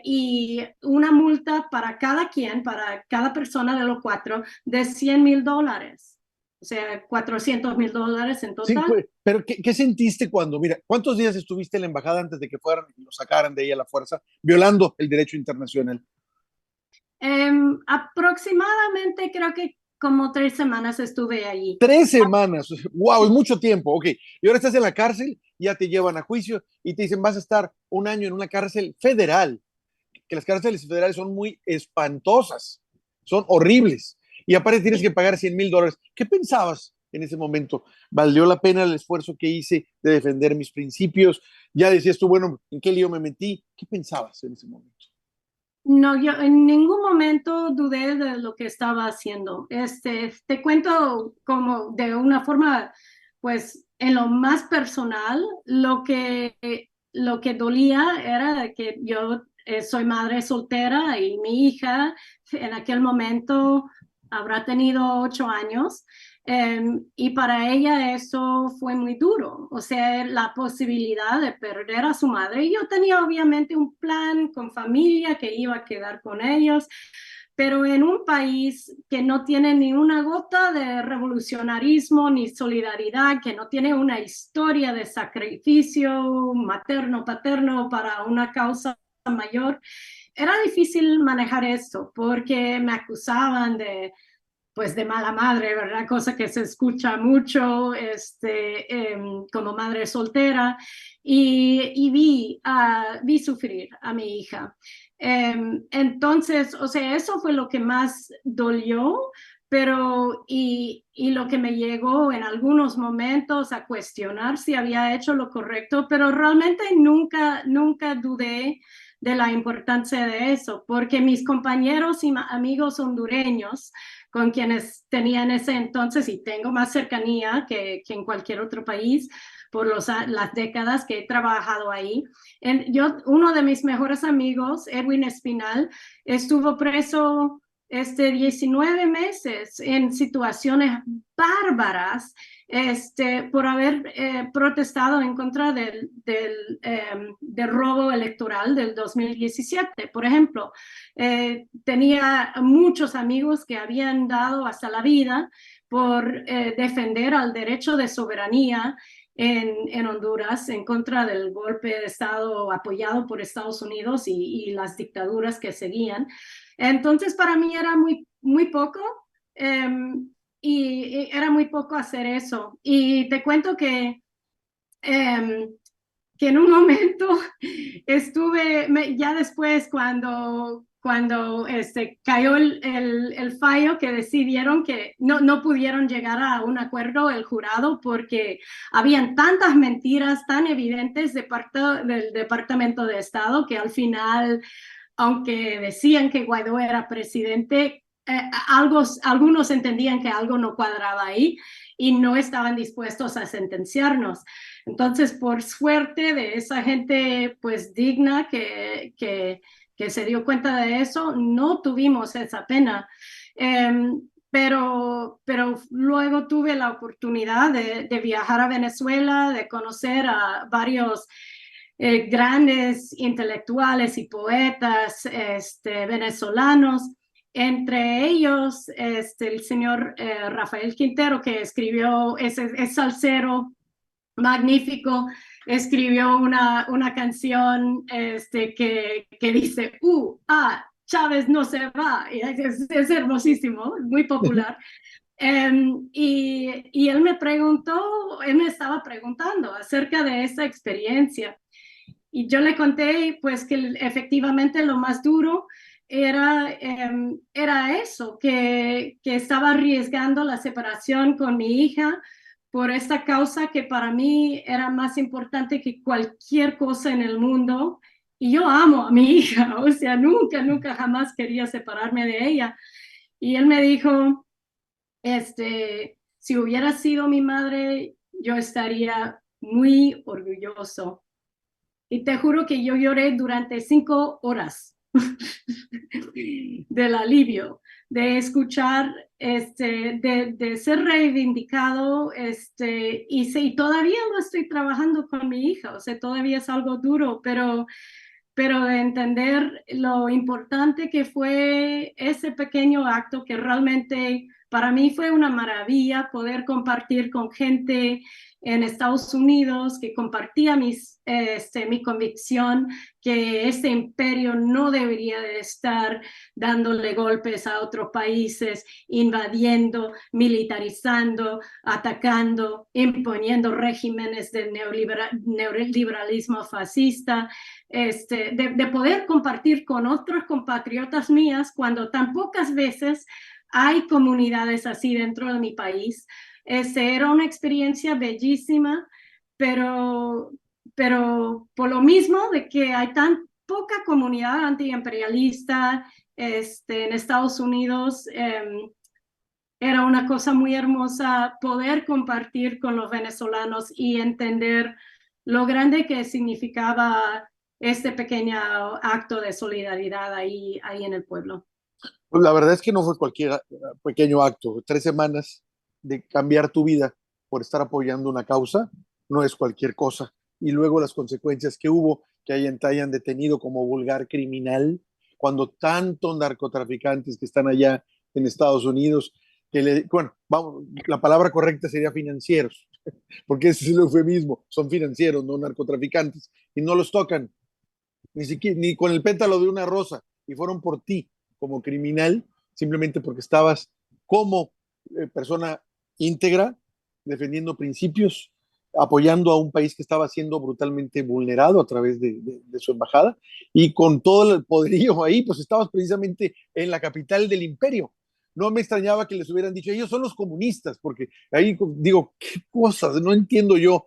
y una multa para cada persona de los 4, de $100,000. O sea, $400,000 en Sí, total. pero ¿qué sentiste cuando, mira, cuántos días estuviste en la embajada antes de que fueran y lo sacaran de ahí a la fuerza, violando el derecho internacional? Aproximadamente creo que como 3 semanas estuve allí. 3 semanas, wow, es mucho tiempo, ok. Y ahora estás en la cárcel, ya te llevan a juicio y te dicen vas a estar un año en una cárcel federal, que las cárceles federales son muy espantosas, son horribles. Y aparte tienes que pagar $100,000. ¿Qué pensabas en ese momento? ¿Valió la pena el esfuerzo que hice de defender mis principios? Ya decías tú, bueno, ¿en qué lío me metí? ¿Qué pensabas en ese momento? No, yo en ningún momento dudé de lo que estaba haciendo. Te cuento como de una forma, pues, en lo más personal, lo que dolía era que yo soy madre soltera y mi hija en aquel momento habrá tenido 8 años. Y para ella eso fue muy duro, o sea, la posibilidad de perder a su madre. Y yo tenía obviamente un plan con familia que iba a quedar con ellos, pero en un país que no tiene ni una gota de revolucionarismo ni solidaridad, que no tiene una historia de sacrificio materno, paterno para una causa mayor, era difícil manejar esto porque me acusaban pues de mala madre, ¿verdad? Cosa que se escucha mucho como madre soltera y vi sufrir a mi hija. Entonces, o sea, eso fue lo que más dolió, pero y lo que me llegó en algunos momentos a cuestionar si había hecho lo correcto, pero realmente nunca dudé de la importancia de eso, porque mis compañeros y amigos hondureños con quienes tenía en ese entonces y tengo más cercanía que en cualquier otro país por las décadas que he trabajado ahí. Uno de mis mejores amigos, Edwin Espinal, estuvo preso 19 meses en situaciones bárbaras por haber protestado en contra del robo electoral del 2017. Por ejemplo, tenía muchos amigos que habían dado hasta la vida por defender al derecho de soberanía en Honduras en contra del golpe de Estado apoyado por Estados Unidos y las dictaduras que seguían. Entonces, para mí era muy poco. Y era muy poco hacer eso. Y te cuento que en un momento ya después cuando cayó el fallo que decidieron que no pudieron llegar a un acuerdo el jurado porque habían tantas mentiras tan evidentes de parte del Departamento de Estado que al final, aunque decían que Guaidó era presidente, algunos entendían que algo no cuadraba ahí y no estaban dispuestos a sentenciarnos. Entonces, por suerte de esa gente pues digna que se dio cuenta de eso, no tuvimos esa pena. Pero luego tuve la oportunidad de viajar a Venezuela, de conocer a varios grandes intelectuales y poetas venezolanos, entre ellos el señor Rafael Quintero, que escribió, es salsero magnífico, escribió una canción que dice, Chávez no se va, y es hermosísimo, muy popular. Y él me estaba preguntando acerca de esa experiencia. Y yo le conté pues que efectivamente lo más duro era eso, que estaba arriesgando la separación con mi hija por esta causa que para mí era más importante que cualquier cosa en el mundo. Y yo amo a mi hija, o sea, nunca jamás quería separarme de ella. Y él me dijo, si hubiera sido mi madre, yo estaría muy orgulloso. Y te juro que yo lloré durante 5 horas del alivio, de escuchar, de ser reivindicado, y todavía lo estoy trabajando con mi hija, o sea, todavía es algo duro, pero de entender lo importante que fue ese pequeño acto que realmente para mí fue una maravilla poder compartir con gente en Estados Unidos que compartía mi convicción que este imperio no debería de estar dándole golpes a otros países, invadiendo, militarizando, atacando, imponiendo regímenes de neoliberalismo fascista, de poder compartir con otros compatriotas mías cuando tan pocas veces hay comunidades así dentro de mi país. Era una experiencia bellísima, pero, pero por lo mismo de que hay tan poca comunidad antiimperialista en Estados Unidos, era una cosa muy hermosa poder compartir con los venezolanos y entender lo grande que significaba este pequeño acto de solidaridad ahí en el pueblo. Pues la verdad es que no fue cualquier pequeño acto. 3 semanas de cambiar tu vida por estar apoyando una causa no es cualquier cosa. Y luego las consecuencias que hubo, que te hayan detenido como vulgar criminal, cuando tantos narcotraficantes que están allá en Estados Unidos, bueno, vamos, la palabra correcta sería financieros, porque ese es el eufemismo, son financieros, no narcotraficantes, y no los tocan, ni siquiera, ni con el pétalo de una rosa, y fueron por ti como criminal, simplemente porque estabas como persona íntegra, defendiendo principios, apoyando a un país que estaba siendo brutalmente vulnerado a través de su embajada, y con todo el poderío ahí, pues estabas precisamente en la capital del imperio. No me extrañaba que les hubieran dicho, ellos son los comunistas, porque ahí digo, qué cosas, no entiendo yo,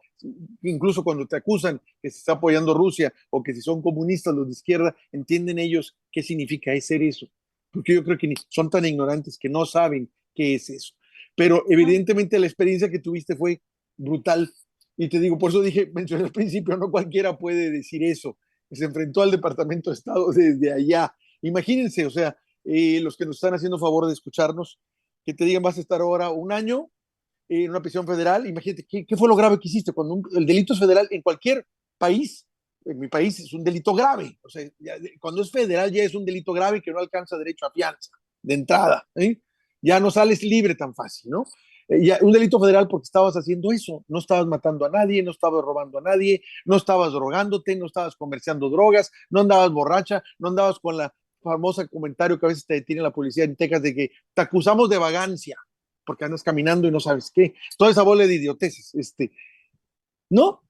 incluso cuando te acusan que se está apoyando Rusia o que si son comunistas los de izquierda, entienden ellos qué significa ser eso. Porque yo creo que son tan ignorantes que no saben qué es eso. Pero evidentemente la experiencia que tuviste fue brutal. Y te digo, por eso dije, mencioné al principio, no cualquiera puede decir eso. Se enfrentó al Departamento de Estado desde allá. Imagínense, o sea, los que nos están haciendo favor de escucharnos, que te digan, vas a estar ahora un año en una prisión federal. Imagínate, ¿qué fue lo grave que hiciste? Cuando el delito es federal en cualquier país, en mi país es un delito grave. O sea, ya, cuando es federal ya es un delito grave que no alcanza derecho a fianza de entrada. Ya no sales libre tan fácil, ¿no? Ya, un delito federal porque estabas haciendo eso, no estabas matando a nadie, no estabas robando a nadie, no estabas drogándote, no estabas comerciando drogas, no andabas borracha, no andabas con la famosa comentario que a veces te detiene la policía en Texas de que te acusamos de vagancia porque andas caminando y no sabes qué. Toda esa bola de idioteces. No,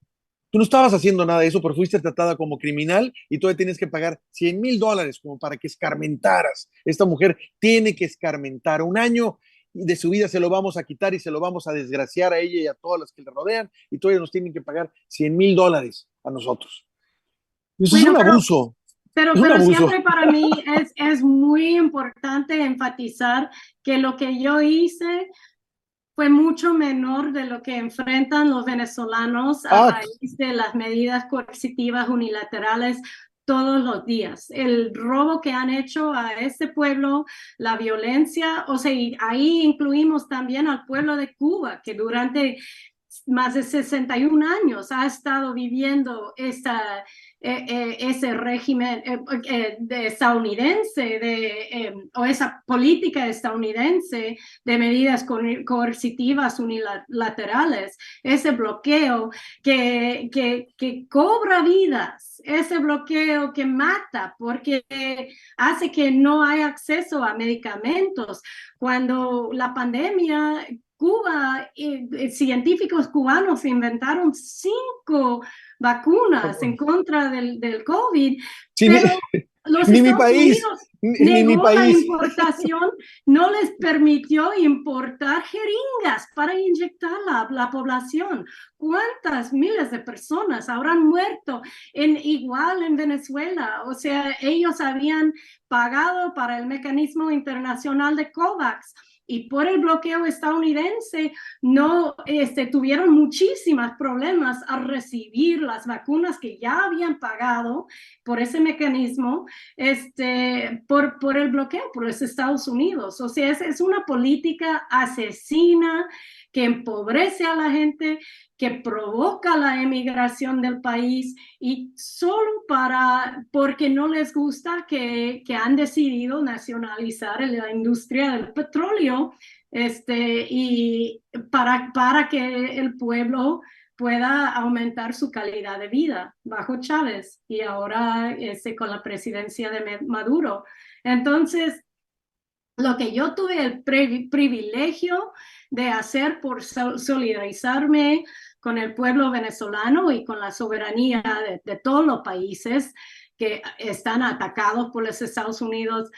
tú no estabas haciendo nada de eso, pero fuiste tratada como criminal y todavía tienes que pagar $100,000 como para que escarmentaras. Esta mujer tiene que escarmentar un año de su vida, se lo vamos a quitar y se lo vamos a desgraciar a ella y a todas las que le rodean y todavía nos tienen que pagar $100,000 a nosotros. Eso es Bueno, un abuso, es un pero abuso. siempre para mí es muy importante enfatizar que lo que yo hice fue mucho menor de lo que enfrentan los venezolanos a Ah, raíz de las medidas coercitivas unilaterales todos los días. El robo que han hecho a este pueblo, la violencia, o sea, y ahí incluimos también al pueblo de Cuba, que durante más de 61 años ha estado viviendo ese régimen de estadounidense o esa política estadounidense de medidas coercitivas unilaterales, ese bloqueo que cobra vidas, ese bloqueo que mata porque hace que no haya acceso a medicamentos. Cuando la pandemia Cuba, científicos cubanos inventaron 5 vacunas en contra del COVID, sí, pero los ni mi Estados país, Unidos ni mi negó la país. importación, no les permitió importar jeringas para inyectar la población. ¿Cuántas miles de personas habrán muerto igual en Venezuela? O sea, ellos habían pagado para el mecanismo internacional de COVAX y por el bloqueo estadounidense no tuvieron muchísimos problemas al recibir las vacunas que ya habían pagado por ese mecanismo por el bloqueo, por los Estados Unidos. O sea, es una política asesina que empobrece a la gente, que provoca la emigración del país y solo porque no les gusta que han decidido nacionalizar la industria del petróleo y para que el pueblo pueda aumentar su calidad de vida bajo Chávez y ahora con la presidencia de Maduro. Entonces, lo que yo tuve el privilegio de hacer por solidarizarme con el pueblo venezolano y con la soberanía de todos los países que están atacados por los Estados Unidos,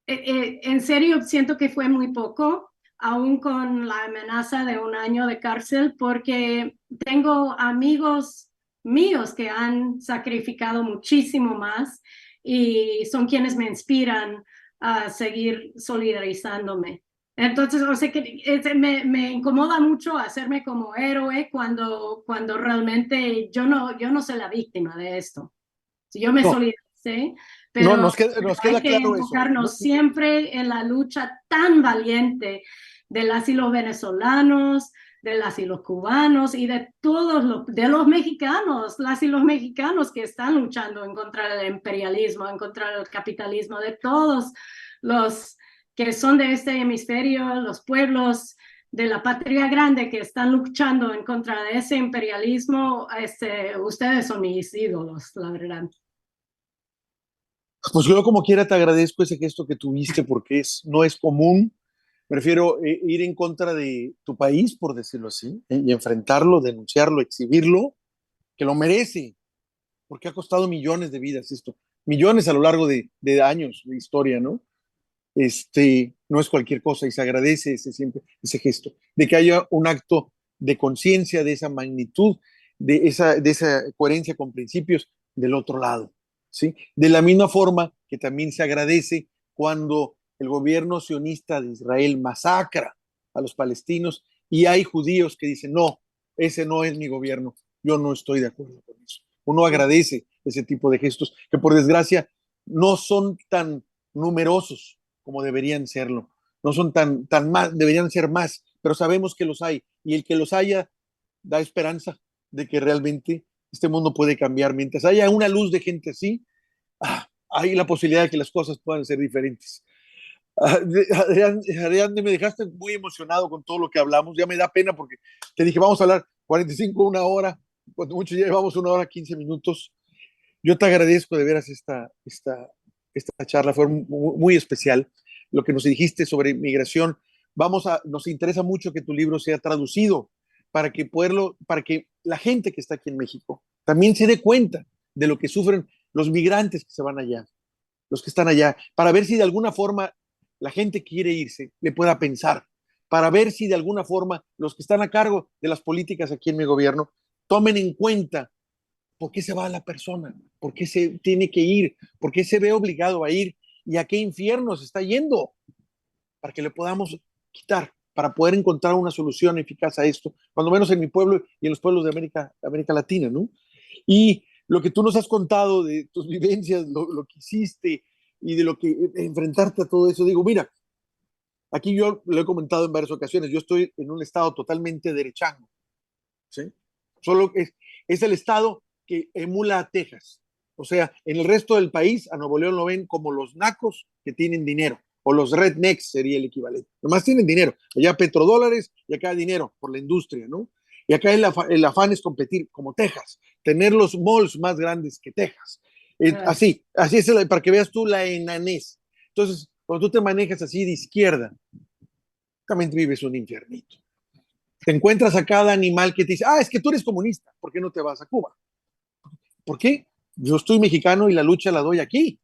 en serio siento que fue muy poco, aún con la amenaza de un año de cárcel, porque tengo amigos míos que han sacrificado muchísimo más y son quienes me inspiran a seguir solidarizándome. Entonces, o sea que me incomoda mucho hacerme como héroe cuando realmente yo no soy la víctima de esto. Yo me No, solidaricé, no, pero nos hay queda que claro eso. No, enfocarnos siempre en la lucha tan valiente de las y los venezolanos, de las y los cubanos y de de los mexicanos, las y los mexicanos que están luchando en contra del imperialismo, en contra del capitalismo, de todos los que son de este hemisferio, los pueblos de la patria grande que están luchando en contra de ese imperialismo, ustedes son mis ídolos, la verdad. pues yo como quiera te agradezco ese gesto que tuviste porque no es común. Prefiero ir en contra de tu país, por decirlo así, y enfrentarlo, denunciarlo, exhibirlo, que lo merece, porque ha costado millones de vidas esto, millones a lo largo de años de historia, ¿no? No es cualquier cosa y se agradece siempre ese gesto, de que haya un acto de conciencia de esa magnitud, de esa coherencia con principios del otro lado, ¿sí? De la misma forma que también se agradece cuando el gobierno sionista de Israel masacra a los palestinos y hay judíos que dicen, no, ese no es mi gobierno, yo no estoy de acuerdo con eso. Uno agradece ese tipo de gestos que por desgracia no son tan numerosos como deberían serlo, no son tan más, deberían ser más, pero sabemos que los hay y el que los haya da esperanza de que realmente este mundo puede cambiar. Mientras haya una luz de gente así, hay la posibilidad de que las cosas puedan ser diferentes. Adrián, me dejaste muy emocionado con todo lo que hablamos. Ya me da pena porque te dije, vamos a hablar 45, una hora. Cuando mucho ya llevamos una hora, 15 minutos. Yo te agradezco de veras esta charla. Fue muy especial. Lo que nos dijiste sobre migración. Nos interesa mucho que tu libro sea traducido para que la gente que está aquí en México también se dé cuenta de lo que sufren los migrantes que se van allá, los que están allá, para ver si de alguna forma la gente que quiere irse le pueda pensar, para ver si de alguna forma los que están a cargo de las políticas aquí en mi gobierno tomen en cuenta por qué se va la persona, por qué se tiene que ir, por qué se ve obligado a ir y a qué infierno se está yendo, para que le podamos quitar, para poder encontrar una solución eficaz a esto, cuando menos en mi pueblo y en los pueblos de América Latina, ¿no? Y lo que tú nos has contado de tus vivencias, lo que hiciste y de lo que enfrentarte a todo eso, digo, mira, aquí yo lo he comentado en varias ocasiones, yo estoy en un estado totalmente derechano, ¿sí? Solo es el estado que emula a Texas. O sea, en el resto del país a Nuevo León lo ven como los nacos que tienen dinero, o los rednecks sería el equivalente. Nomás tienen dinero. Allá petrodólares y acá dinero por la industria, ¿no? Y acá el afán es competir como Texas, tener los malls más grandes que Texas. Así es para que veas tú la enanés. Entonces, cuando tú te manejas así de izquierda, también vives un infiernito. Te encuentras a cada animal que te dice, es que tú eres comunista, ¿por qué no te vas a Cuba? ¿Por qué? Yo estoy mexicano y la lucha la doy aquí.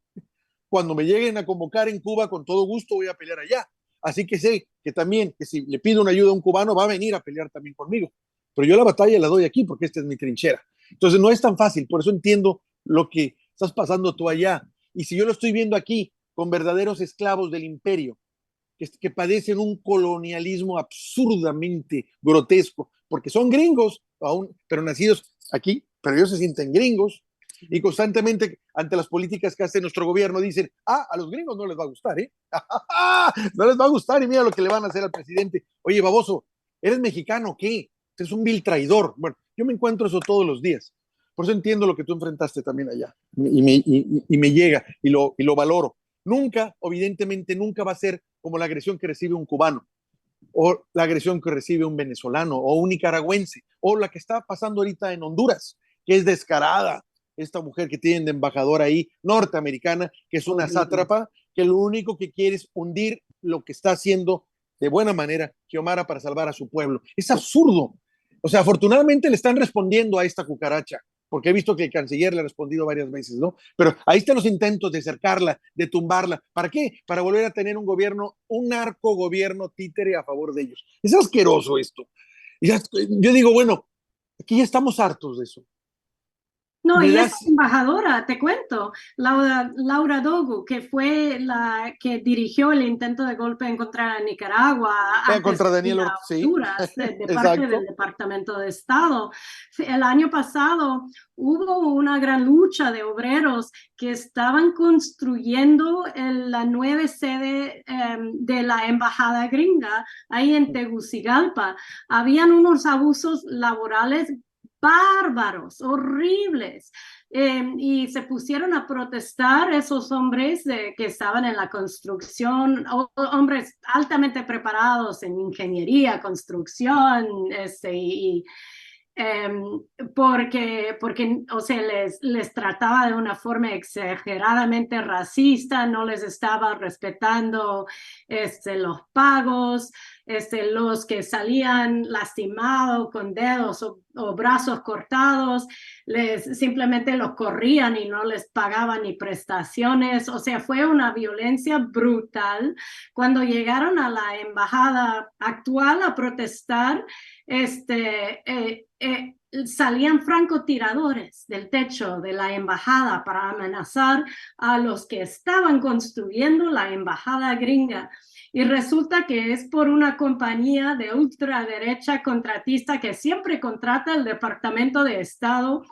Cuando me lleguen a convocar en Cuba, con todo gusto voy a pelear allá. Así que sé que también, que si le pido una ayuda a un cubano, va a venir a pelear también conmigo. Pero yo la batalla la doy aquí porque esta es mi trinchera. Entonces no es tan fácil, por eso entiendo lo que estás pasando tú allá. Y si yo lo estoy viendo aquí con verdaderos esclavos del imperio, que padecen un colonialismo absurdamente grotesco, porque son gringos, aún, pero nacidos aquí, pero ellos se sienten gringos y constantemente ante las políticas que hace nuestro gobierno dicen, a los gringos no les va a gustar, ¿eh? No les va a gustar y mira lo que le van a hacer al presidente. Oye, baboso, ¿eres mexicano o qué? Es un vil traidor. Bueno, yo me encuentro eso todos los días. Por eso entiendo lo que tú enfrentaste también allá y me llega y lo valoro. Nunca, evidentemente, nunca va a ser como la agresión que recibe un cubano o la agresión que recibe un venezolano o un nicaragüense o la que está pasando ahorita en Honduras, que es descarada. Esta mujer que tienen de embajadora ahí, norteamericana, que es una sátrapa, que lo único que quiere es hundir lo que está haciendo de buena manera Xiomara para salvar a su pueblo. Es absurdo. O sea, afortunadamente le están respondiendo a esta cucaracha, porque he visto que el canciller le ha respondido varias veces, ¿no? Pero ahí están los intentos de acercarla, de tumbarla. ¿Para qué? Para volver a tener un gobierno, un narco gobierno títere a favor de ellos. Es asqueroso esto. Y yo digo, bueno, aquí ya estamos hartos de eso. No, Me y esa das embajadora, te cuento, Laura Dogu, que fue la que dirigió el intento de golpe en contra de Nicaragua antes contra de ir Daniel a Ortega, sí, Honduras, de parte del exacto. Departamento de Estado. El año pasado hubo una gran lucha de obreros que estaban construyendo la nueva sede de la embajada gringa ahí en Tegucigalpa. Habían unos abusos laborales bárbaros, horribles. Y se pusieron a protestar esos hombres que estaban en la construcción, hombres altamente preparados en ingeniería, construcción, porque, o sea, les trataba de una forma exageradamente racista, no les estaba respetando los pagos. los que salían lastimados con dedos o brazos cortados, simplemente los corrían y no les pagaban ni prestaciones. O sea, fue una violencia brutal. Cuando llegaron a la embajada actual a protestar, salían francotiradores del techo de la embajada para amenazar a los que estaban construyendo la embajada gringa. Y resulta que es por una compañía de ultraderecha contratista que siempre contrata el Departamento de Estado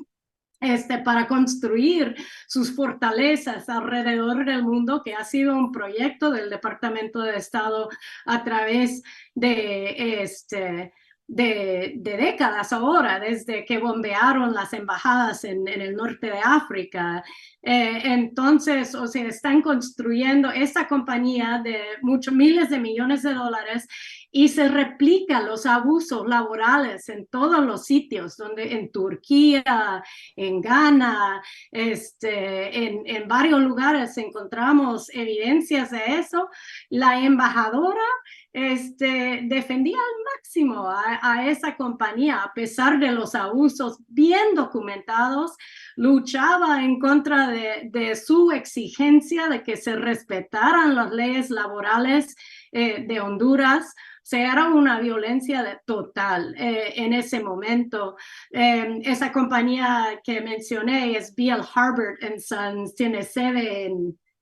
para construir sus fortalezas alrededor del mundo, que ha sido un proyecto del Departamento de Estado a través de décadas ahora, desde que bombearon las embajadas en el norte de África. Entonces, o sea, están construyendo esta compañía de muchos miles de millones de dólares y se replican los abusos laborales en todos los sitios, donde en Turquía, en Ghana, en varios lugares encontramos evidencias de eso. La embajadora defendía al máximo a esa compañía, a pesar de los abusos bien documentados, luchaba en contra de su exigencia de que se respetaran las leyes laborales de Honduras. O sea, era una violencia total en ese momento. Esa compañía que mencioné es B.L. Harbert Sons, tiene sede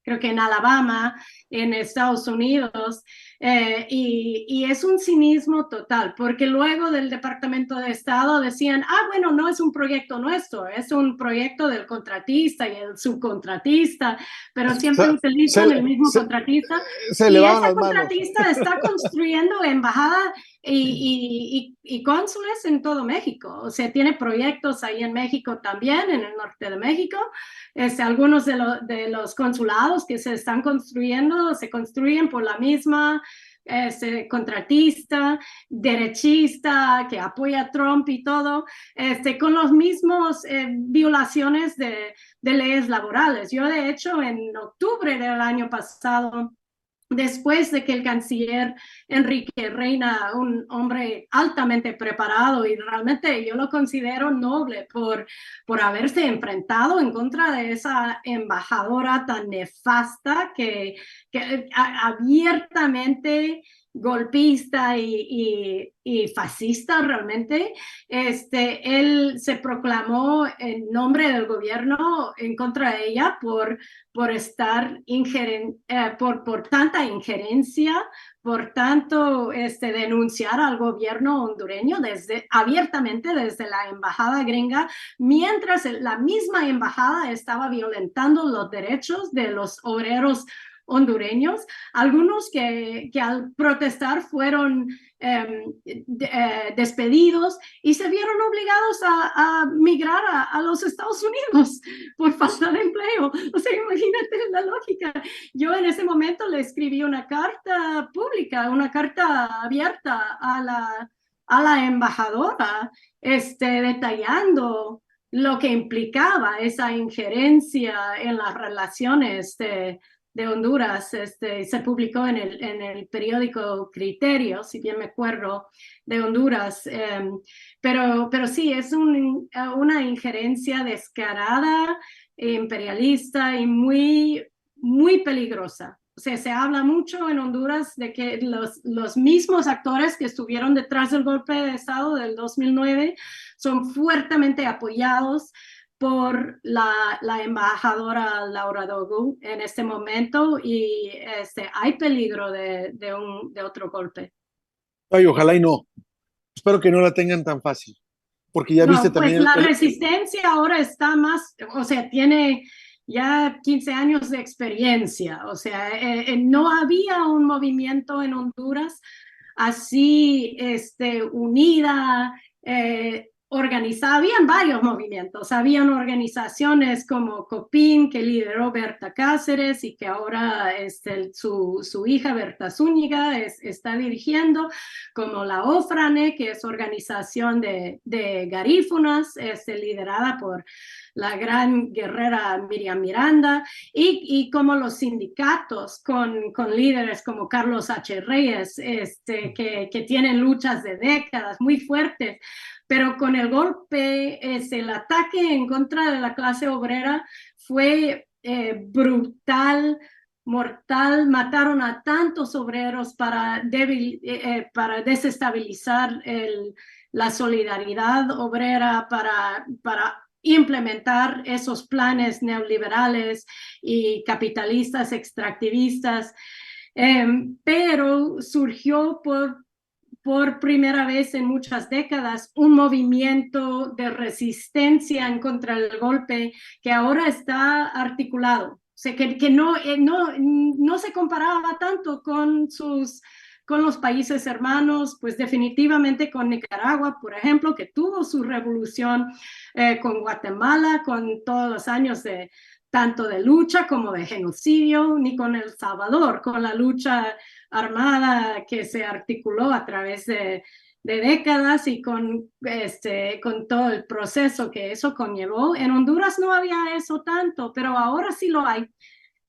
creo que en Alabama, en Estados Unidos, y es un cinismo total, porque luego del Departamento de Estado decían, bueno, no es un proyecto nuestro, es un proyecto del contratista y el subcontratista, pero siempre utilizan el mismo contratista, se y elevaban ese las manos. contratista está construyendo embajadas y cónsules en todo México. O sea, tiene proyectos ahí en México también, en el norte de México. Algunos de los consulados que se están construyendo se construyen por la misma contratista, derechista, que apoya a Trump y todo, con los mismos violaciones de leyes laborales. Yo, de hecho, en octubre del año pasado, después de que el canciller Enrique Reina, un hombre altamente preparado y realmente yo lo considero noble por haberse enfrentado en contra de esa embajadora tan nefasta que abiertamente golpista y fascista realmente, él se proclamó en nombre del gobierno en contra de ella por estar por tanta injerencia, por tanto denunciar al gobierno hondureño abiertamente desde la embajada gringa, mientras la misma embajada estaba violentando los derechos de los obreros hondureños, algunos que al protestar fueron despedidos y se vieron obligados a migrar a los Estados Unidos por falta de empleo. O sea, imagínate la lógica. Yo en ese momento le escribí una carta pública, una carta abierta a la embajadora, detallando lo que implicaba esa injerencia en las relaciones de Honduras. Se publicó en el periódico Criterio, si bien me acuerdo, de Honduras. Pero sí, es una injerencia descarada, imperialista y muy, muy peligrosa. O sea, se habla mucho en Honduras de que los mismos actores que estuvieron detrás del golpe de Estado del 2009 son fuertemente apoyados por la embajadora Laura Dogu en este momento, y hay peligro de otro golpe. Ay, ojalá y no. Espero que no la tengan tan fácil, porque ya viste No, pues también la resistencia ahora está más, o sea, tiene ya 15 años de experiencia. O sea, no había un movimiento en Honduras así unida, habían varios movimientos, habían organizaciones como COPIN, que lideró Berta Cáceres y que ahora su hija Berta Zúñiga está dirigiendo, como la OFRANE, que es organización de garífunas, liderada por la gran guerrera Miriam Miranda, y como los sindicatos con líderes como Carlos H. Reyes, que tienen luchas de décadas muy fuertes, pero con el golpe, el ataque en contra de la clase obrera fue brutal, mortal. Mataron a tantos obreros para desestabilizar la solidaridad obrera, para implementar esos planes neoliberales y capitalistas extractivistas. Pero surgió por primera vez en muchas décadas un movimiento de resistencia en contra del golpe que ahora está articulado. O sea, que no se comparaba tanto con los países hermanos, pues definitivamente con Nicaragua, por ejemplo, que tuvo su revolución, con Guatemala, con todos los años tanto de lucha como de genocidio, ni con El Salvador, con la lucha armada que se articuló a través de décadas y con todo el proceso que eso conllevó. En Honduras no había eso tanto, pero ahora sí lo hay.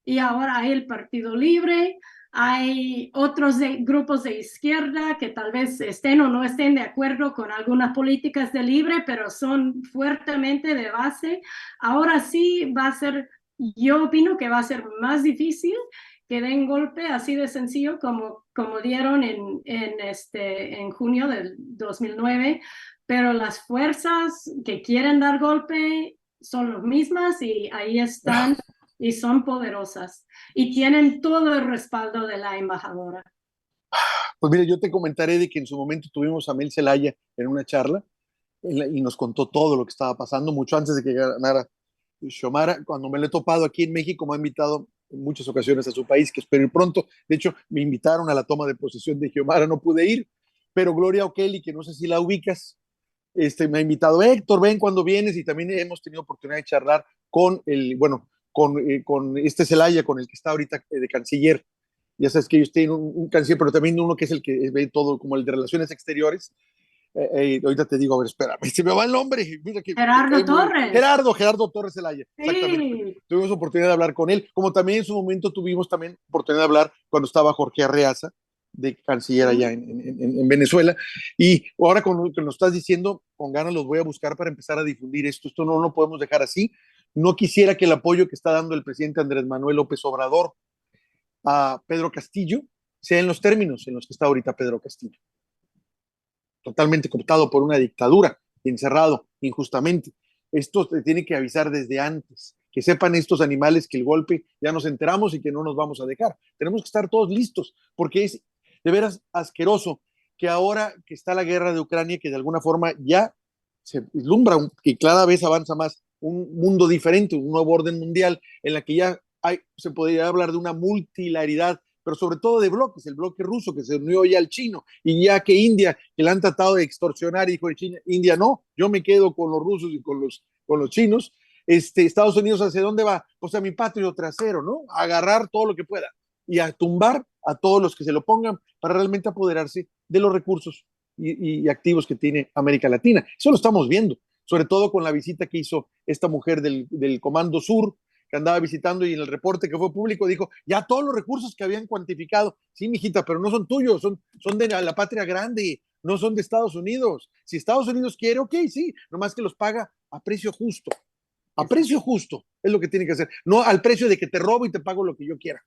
Y ahora hay el Partido Libre, hay otros grupos de izquierda que tal vez estén o no estén de acuerdo con algunas políticas de Libre, pero son fuertemente de base. Ahora sí va a ser, yo opino que va a ser más difícil que den golpe así de sencillo como dieron en junio del 2009, pero las fuerzas que quieren dar golpe son las mismas y ahí están y son poderosas y tienen todo el respaldo de la embajadora. Pues mira, yo te comentaré de que en su momento tuvimos a Mel Zelaya en una charla y nos contó todo lo que estaba pasando mucho antes de que ganara Xiomara. Cuando me lo he topado aquí en México, me ha invitado en muchas ocasiones a su país, que espero ir pronto. De hecho, me invitaron a la toma de posesión de Xiomara, no pude ir, pero Gloria O'Kelly, que no sé si la ubicas, me ha invitado: Héctor, ven cuando vienes, y también hemos tenido oportunidad de charlar con este Zelaya, con el que está ahorita de canciller. Ya sabes que ellos tienen un canciller, pero también uno que es el que ve todo, como el de relaciones exteriores. Ahorita te digo, a ver, espérame, se me va el nombre. Mira que me Gerardo cae muy bien. Torres. Gerardo Torres Zelaya, exactamente. Sí. Tuvimos oportunidad de hablar con él, como también en su momento tuvimos también oportunidad de hablar cuando estaba Jorge Arreaza, de canciller allá en Venezuela. Y ahora con lo que nos estás diciendo, con ganas los voy a buscar para empezar a difundir esto. Esto no lo podemos dejar así. No quisiera que el apoyo que está dando el presidente Andrés Manuel López Obrador a Pedro Castillo sea en los términos en los que está ahorita Pedro Castillo, totalmente cooptado por una dictadura, encerrado injustamente. Esto se tiene que avisar desde antes, que sepan estos animales que el golpe ya nos enteramos y que no nos vamos a dejar. Tenemos que estar todos listos, porque es de veras asqueroso que ahora que está la guerra de Ucrania, que de alguna forma ya se vislumbra que cada vez avanza más un mundo diferente, un nuevo orden mundial, en la que ya se podría hablar de una multilaridad, pero sobre todo de bloques, el bloque ruso que se unió ya al chino, y ya que India, que la han tratado de extorsionar, dijo China, India no, yo me quedo con los rusos y con los chinos. Estados Unidos, ¿hacia dónde va? Pues a mi patrio trasero, ¿no? A agarrar todo lo que pueda y a tumbar a todos los que se lo pongan para realmente apoderarse de los recursos y activos que tiene América Latina. Eso lo estamos viendo, sobre todo con la visita que hizo esta mujer del Comando Sur, que andaba visitando, y en el reporte que fue público dijo, ya todos los recursos que habían cuantificado, sí, mijita, pero no son tuyos, son de la patria grande, no son de Estados Unidos. Si Estados Unidos quiere, ok, sí, nomás que los paga a precio justo. A precio justo es lo que tiene que hacer, no al precio de que te robo y te pago lo que yo quiera.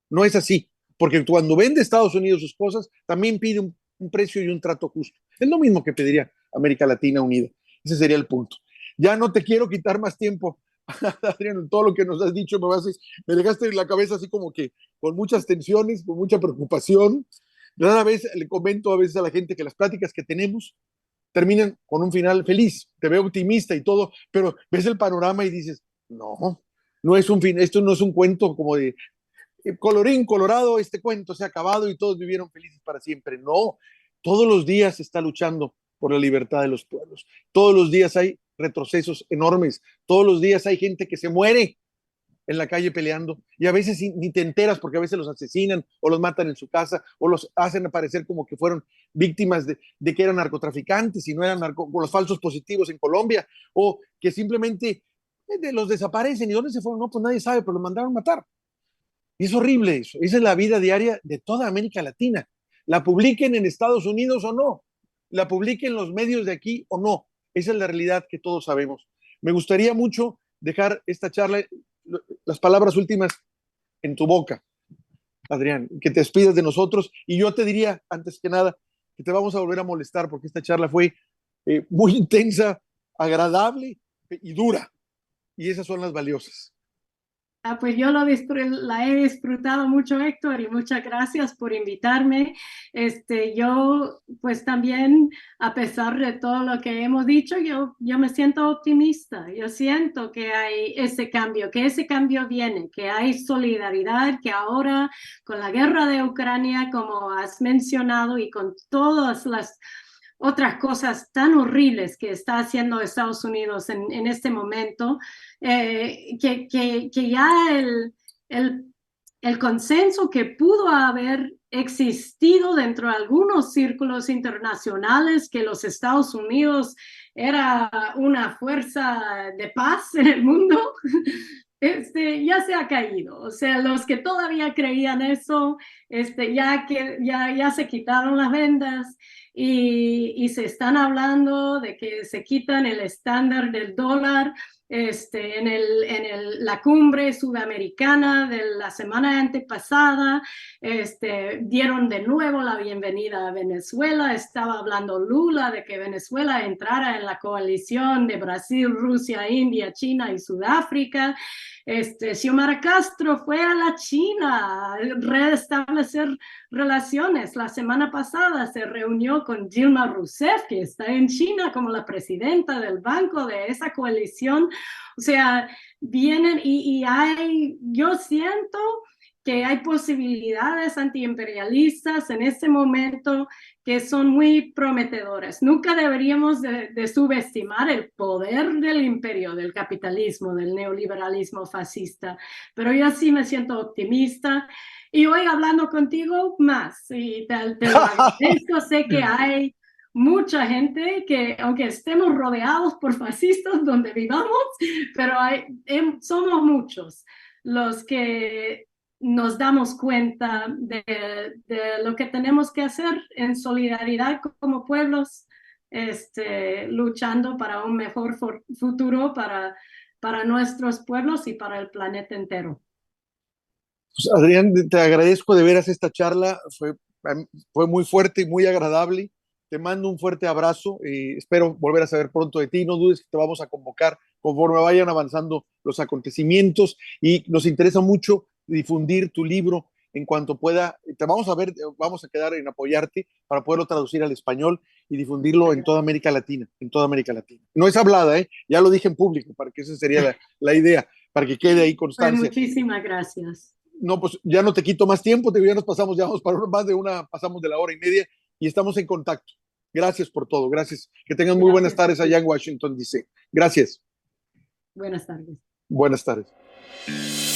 No es así, porque cuando vende Estados Unidos sus cosas, también pide un precio y un trato justo. Es lo mismo que pediría América Latina unida. Ese sería el punto. Ya no te quiero quitar más tiempo, Adrián, todo lo que nos has dicho me dejaste en la cabeza así como que con muchas tensiones, con mucha preocupación. Rara vez le comento a veces a la gente que las pláticas que tenemos terminan con un final feliz. Te veo optimista y todo, pero ves el panorama y dices, no, no es un fin, esto no es un cuento como de colorín colorado, este cuento se ha acabado y todos vivieron felices para siempre. No, todos los días se está luchando por la libertad de los pueblos. Todos los días hay retrocesos enormes, todos los días hay gente que se muere en la calle peleando y a veces ni te enteras porque a veces los asesinan o los matan en su casa o los hacen aparecer como que fueron víctimas de que eran narcotraficantes y no eran con los falsos positivos en Colombia o que simplemente los desaparecen y dónde se fueron, no, pues nadie sabe, pero los mandaron matar. Y es horrible eso, esa es la vida diaria de toda América Latina. La publiquen en Estados Unidos o no, la publiquen los medios de aquí o no, esa es la realidad que todos sabemos. Me gustaría mucho dejar esta charla, las palabras últimas en tu boca, Adrián, que te despidas de nosotros. Y yo te diría, antes que nada, que te vamos a volver a molestar porque esta charla fue muy intensa, agradable y dura. Y esas son las valiosas. Pues yo la he disfrutado mucho, Héctor, y muchas gracias por invitarme. Yo, pues también, a pesar de todo lo que hemos dicho, yo me siento optimista. Yo siento que hay ese cambio, que ese cambio viene, que hay solidaridad, que ahora con la guerra de Ucrania, como has mencionado, y con todas las otras cosas tan horribles que está haciendo Estados Unidos en este momento, que ya el consenso que pudo haber existido dentro de algunos círculos internacionales que los Estados Unidos era una fuerza de paz en el mundo, ya se ha caído. O sea, los que todavía creían eso, ya se quitaron las vendas y se están hablando de que se quitan el estándar del dólar. La cumbre sudamericana de la semana antepasada, dieron de nuevo la bienvenida a Venezuela. Estaba hablando Lula de que Venezuela entrara en la coalición de Brasil, Rusia, India, China y Sudáfrica. Xiomara Castro fue a la China a restablecer relaciones. La semana pasada se reunió con Dilma Rousseff, que está en China como la presidenta del banco de esa coalición. O sea, vienen yo siento que hay posibilidades antiimperialistas en este momento que son muy prometedoras. Nunca deberíamos de subestimar el poder del imperio, del capitalismo, del neoliberalismo fascista, pero yo sí me siento optimista y hoy hablando contigo más, y te lo agradezco. Sé que hay mucha gente que, aunque estemos rodeados por fascistas donde vivamos, pero somos muchos los que nos damos cuenta de lo que tenemos que hacer en solidaridad como pueblos, luchando para un mejor futuro para nuestros pueblos y para el planeta entero. Pues, Adrián, te agradezco de veras esta charla, fue muy fuerte y muy agradable. Te mando un fuerte abrazo y espero volver a saber pronto de ti. No dudes que te vamos a convocar conforme vayan avanzando los acontecimientos y nos interesa mucho difundir tu libro en cuanto pueda. Te vamos a ver, vamos a quedar en apoyarte para poderlo traducir al español y difundirlo en toda América Latina, en toda América Latina. No es hablada, ya lo dije en público, para que esa sería la idea, para que quede ahí constancia. Pues muchísimas gracias. No, pues ya no te quito más tiempo, ya nos pasamos, ya vamos para más de pasamos de la hora y media y estamos en contacto. Gracias por todo, gracias. Que tengan muy buenas tardes allá en Washington, D.C. Gracias. Buenas tardes. Buenas tardes.